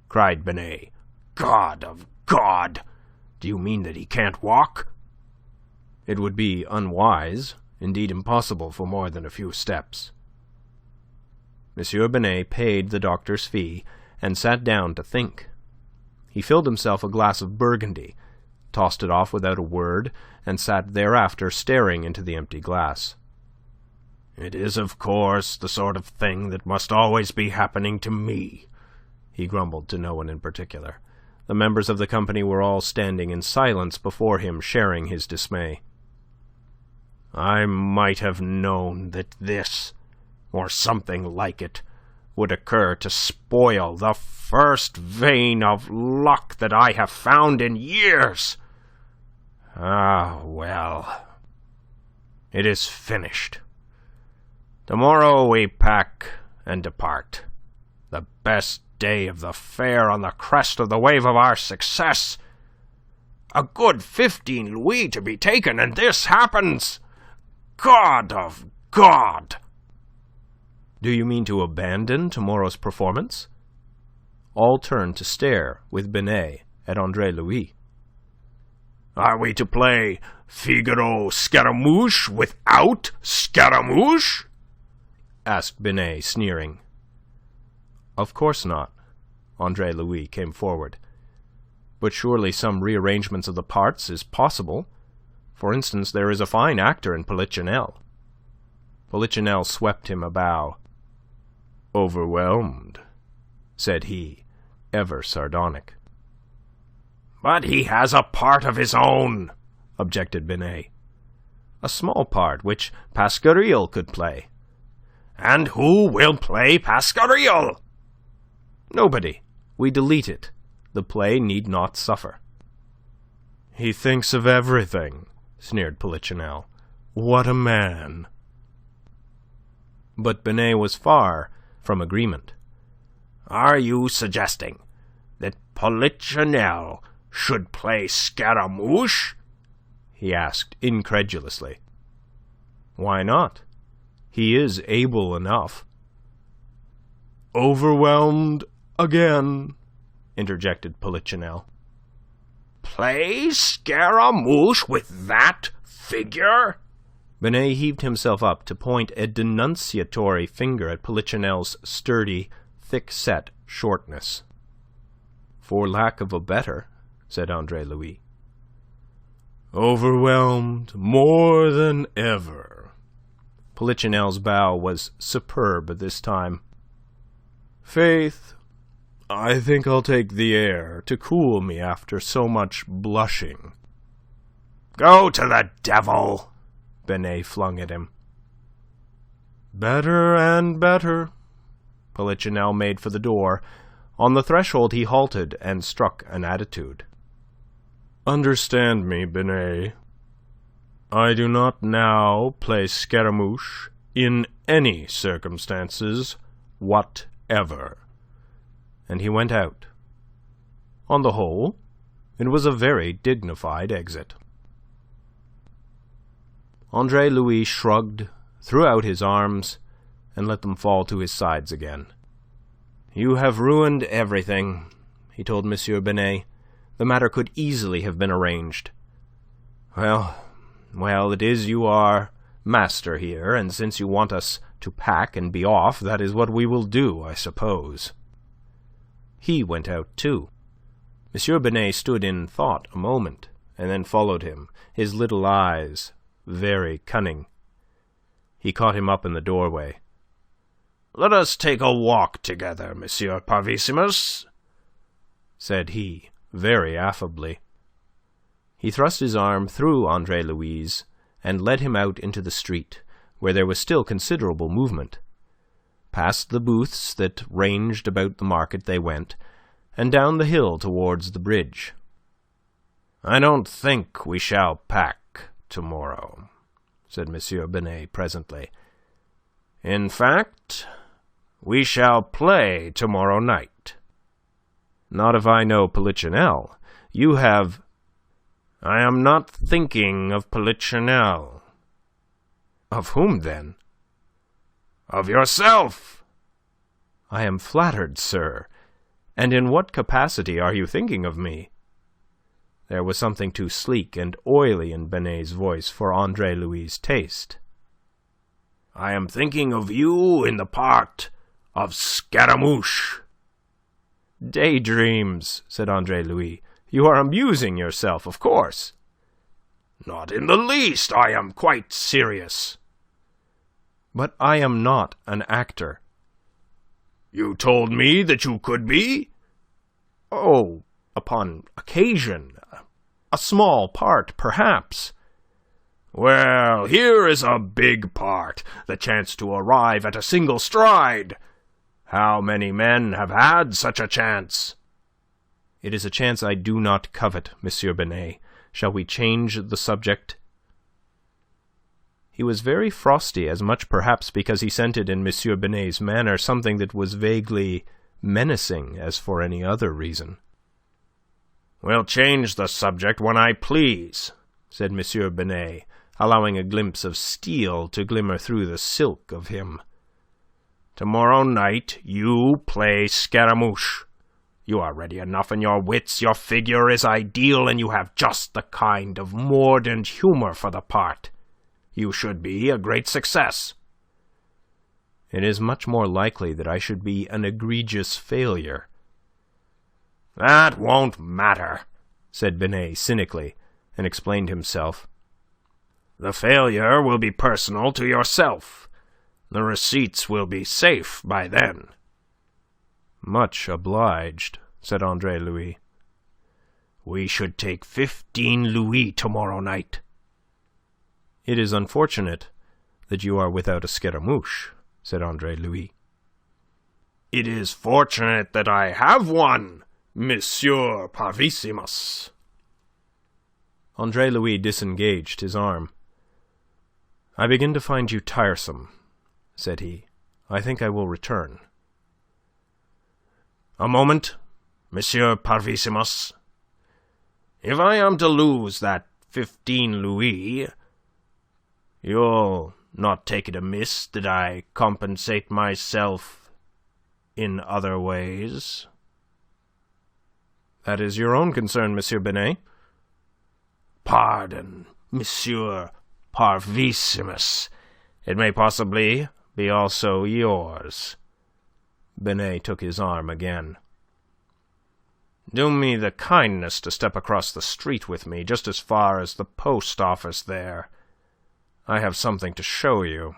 cried Binet. "God of God! Do you mean that he can't walk?" "It would be unwise, indeed impossible, for more than a few steps." M. Binet paid the doctor's fee and sat down to think. He filled himself a glass of Burgundy, tossed it off without a word, and sat thereafter staring into the empty glass. "It is, of course, the sort of thing that must always be happening to me," he grumbled to no one in particular. The members of the company were all standing in silence before him, sharing his dismay. "I might have known that this, or something like it, would occur to spoil the first vein of luck that I have found in years. Ah, well, it is finished. Tomorrow we pack and depart. The best day of the fair on the crest of the wave of our success. A good 15 louis to be taken, and this happens. God of God!" "Do you mean to abandon tomorrow's performance?" All turned to stare with Binet at Andre-Louis. "Are we to play Figaro Scaramouche without Scaramouche?" asked Binet, sneering. "Of course not." Andre-Louis came forward. "But surely some rearrangements of the parts is possible. For instance, there is a fine actor in Polichinelle." Polichinelle swept him a bow. "Overwhelmed," said he, ever sardonic. "But he has a part of his own," objected Binet. a small part which Pasquariel could play. And who will play Pasquariel? Nobody. We delete it. The play need not suffer. He thinks of everything, sneered Polichinelle. What a man. But Binet was far from agreement. Are you suggesting that Polichinelle should play Scaramouche? He asked incredulously. Why not? He is able enough. Overwhelmed again, interjected Polichinelle. Play Scaramouche with that figure? Binet heaved himself up to point a denunciatory finger at Polichinelle's sturdy, thick-set shortness. For lack of a better, said Andre-Louis. Overwhelmed more than ever. Polichinelle's bow was superb this time. Faith, I think I'll take the air to cool me after so much blushing. Go to the devil, Binet flung at him. Better and better. Polichinelle made for the door. On the threshold he halted and struck an attitude. Understand me, Binet. I do not now play Scaramouche in any circumstances whatever. And he went out. On the whole, it was a very dignified exit. Andre-Louis shrugged, threw out his arms, and let them fall to his sides again. "You have ruined everything," he told Monsieur Binet. "The matter could easily have been arranged. Well, it is you are master here, and since you want us to pack and be off, that is what we will do, I suppose." He went out too. Monsieur Binet stood in thought a moment, and then followed him, his little eyes very cunning. He caught him up in the doorway. "Let us take a walk together, Monsieur Parvissimus," said he, very affably. He thrust his arm through Andre-Louis' and led him out into the street, where there was still considerable movement. Past the booths that ranged about the market they went, and down the hill towards the bridge. "I don't think we shall pack tomorrow," said Monsieur Binet presently. "In fact, we shall play tomorrow night." "Not if I know Polichinelle. You have..." "I am not thinking of Polichinelle." "Of whom, then?" "Of yourself." "I am flattered, sir. And in what capacity are you thinking of me?" There was something too sleek and oily in Binet's voice for Andre-Louis' taste. "I am thinking of you in the part of Scaramouche." "Daydreams," said Andre-Louis. "You are amusing yourself, of course." "Not in the least. I am quite serious." "But I am not an actor." "You told me that you could be." "Oh, upon occasion. A small part, perhaps." "Well, here is a big part, the chance to arrive at a single stride. How many men have had such a chance?" "It is a chance I do not covet, Monsieur Binet. Shall we change the subject?" He was very frosty, as much perhaps because he scented in Monsieur Binet's manner something that was vaguely menacing as for any other reason. "We'll change the subject when I please," said Monsieur Binet, allowing a glimpse of steel to glimmer through the silk of him. "Tomorrow night you play Scaramouche. You are ready enough in your wits, your figure is ideal, and you have just the kind of mordant humour for the part. You should be a great success." "It is much more likely that I should be an egregious failure." "That won't matter," said Binet cynically, and explained himself. "The failure will be personal to yourself. The receipts will be safe by then." "Much obliged," said Andre-Louis. "We should take 15 louis tomorrow night." "It is unfortunate that you are without a Scaramouche," said Andre-Louis. "It is fortunate that I have one, Monsieur Parvissimus." Andre-Louis disengaged his arm. "I begin to find you tiresome," said he. "I think I will return." "A moment, Monsieur Parvissimus. If I am to lose that 15 louis, you'll not take it amiss that I compensate myself in other ways?" "That is your own concern, Monsieur Binet." "Pardon, Monsieur Parvissimus. It may possibly be also yours." Binet took his arm again. "Do me the kindness to step across the street with me, just as far as the post office there. I have something to show you."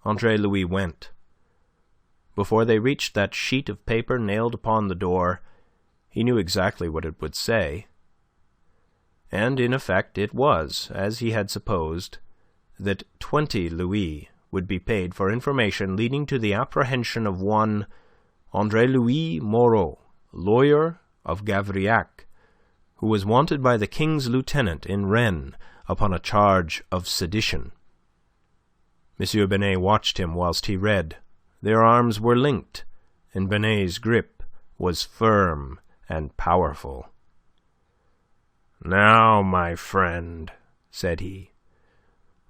Andre-Louis went. Before they reached that sheet of paper nailed upon the door, he knew exactly what it would say. And in effect it was, as he had supposed, that 20 louis would be paid for information leading to the apprehension of one Andre-Louis Moreau, lawyer of Gavrillac, who was wanted by the King's lieutenant in Rennes upon a charge of sedition. M. Binet watched him whilst he read. Their arms were linked, and Binet's grip was firm and powerful. "Now, my friend," said he,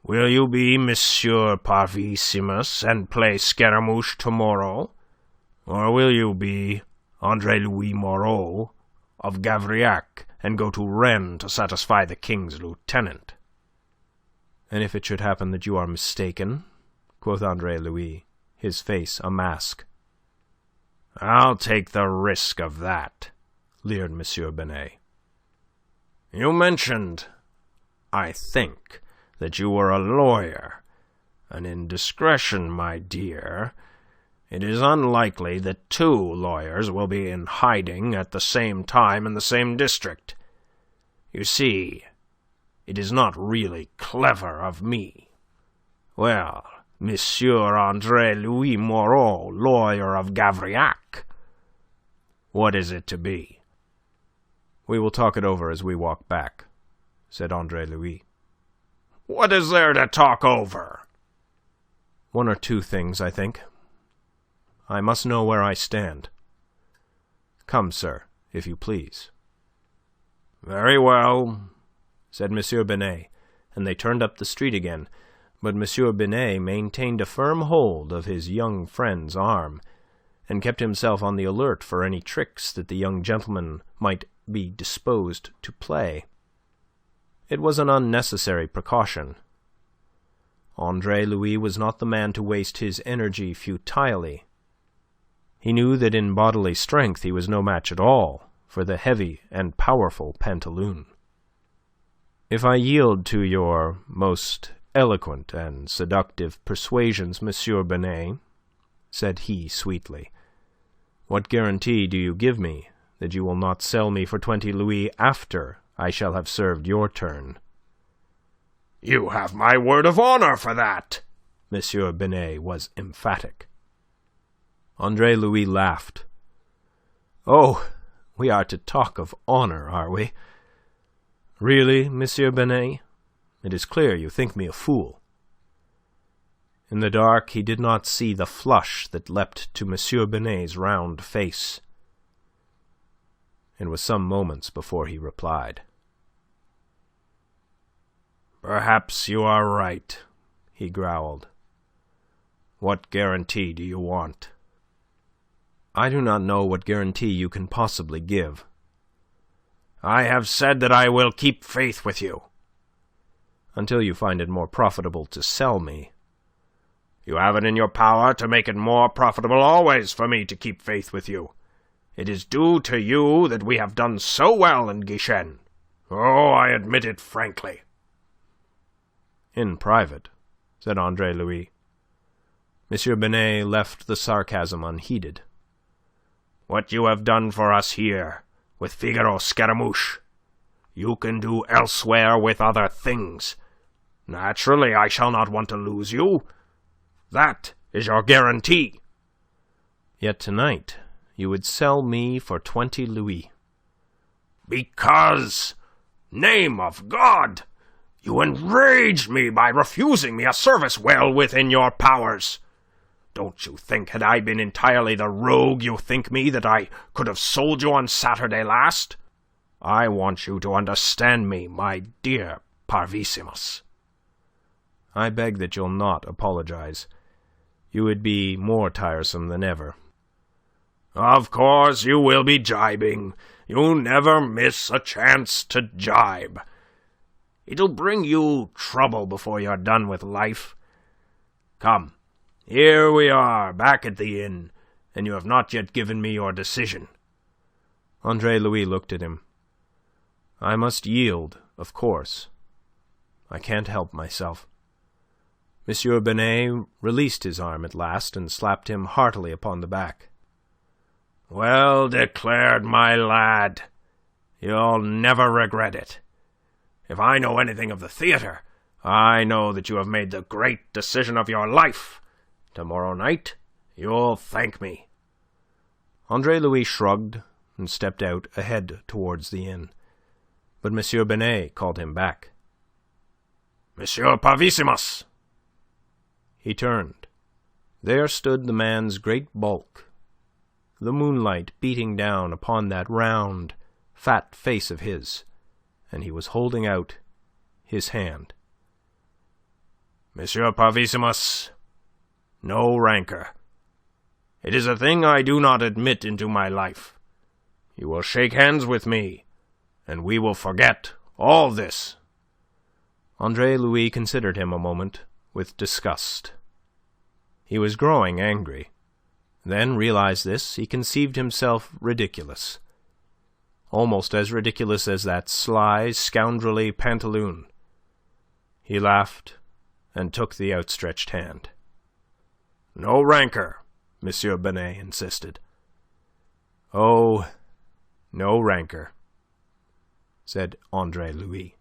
"will you be Monsieur Parvissimus and play Scaramouche tomorrow? Or will you be Andre-Louis Moreau of Gavrillac and go to Rennes to satisfy the King's lieutenant?" "And if it should happen that you are mistaken?" quoth Andre-Louis, his face a mask. "I'll take the risk of that," leered M. Binet. "You mentioned, I think, that you were a lawyer. An indiscretion, my dear. It is unlikely that 2 lawyers will be in hiding at the same time in the same district. You see, it is not really clever of me. Well, Monsieur Andre-Louis Moreau, lawyer of Gavrillac, what is it to be?" "We will talk it over as we walk back," said Andre-Louis. "What is there to talk over?" "1 or 2 things, I think. I must know where I stand. Come, sir, if you please." "Very well," said M. Binet, and they turned up the street again, but M. Binet maintained a firm hold of his young friend's arm, and kept himself on the alert for any tricks that the young gentleman might be disposed to play. It was an unnecessary precaution. Andre-Louis was not the man to waste his energy futilely. He knew that in bodily strength he was no match at all for the heavy and powerful Pantaloon. "If I yield to your most eloquent and seductive persuasions, M. Binet," said he sweetly, "what guarantee do you give me that you will not sell me for 20 louis after I shall have served your turn?" "You have my word of honor for that." M. Binet was emphatic. Andre-Louis laughed. "Oh, we are to talk of honor, are we? Really, M. Binet, it is clear you think me a fool." In the dark he did not see the flush that leapt to M. Binet's round face. It was some moments before he replied. "Perhaps you are right," he growled. "What guarantee do you want?" "I do not know what guarantee you can possibly give." "I have said that I will keep faith with you." "Until you find it more profitable to sell me." "You have it in your power to make it more profitable always for me to keep faith with you. It is due to you that we have done so well in Guichen. Oh, I admit it frankly." "In private," said Andre-Louis. M. Binet left the sarcasm unheeded. "What you have done for us here with Figaro Scaramouche, you can do elsewhere with other things. Naturally, I shall not want to lose you. That is your guarantee. Yet tonight you would sell me for 20 louis. Because, name of God, you enraged me by refusing me a service well within your powers. Don't you think, had I been entirely the rogue you think me, that I could have sold you on Saturday last? I want you to understand me, my dear Parvissimus. I beg that you'll not apologize. You would be more tiresome than ever. Of course you will be jibing. You never miss a chance to jibe. It'll bring you trouble before you're done with life. Come, here we are, back at the inn, and you have not yet given me your decision. Andre-Louis looked at him. I must yield, of course. I can't help myself. Monsieur Binet released his arm at last and slapped him heartily upon the back. Well declared, my lad. You'll never regret it. If I know anything of the theatre, I know that you have made the great decision of your life. Tomorrow night you'll thank me. Andre-Louis shrugged and stepped out ahead towards the inn. But Monsieur Binet called him back. Monsieur Parvissimus! He turned. There stood the man's great bulk, the moonlight beating down upon that round, fat face of his, and he was holding out his hand. Monsieur Parvissimus, no rancor. It is a thing I do not admit into my life. You will shake hands with me, and we will forget all this. Andre-Louis considered him a moment with disgust. He was growing angry. Then realized this, he conceived himself ridiculous. Almost as ridiculous as that sly, scoundrelly Pantaloon. He laughed and took the outstretched hand. No rancor, Monsieur Binet insisted. Oh, no rancor, said Andre-Louis.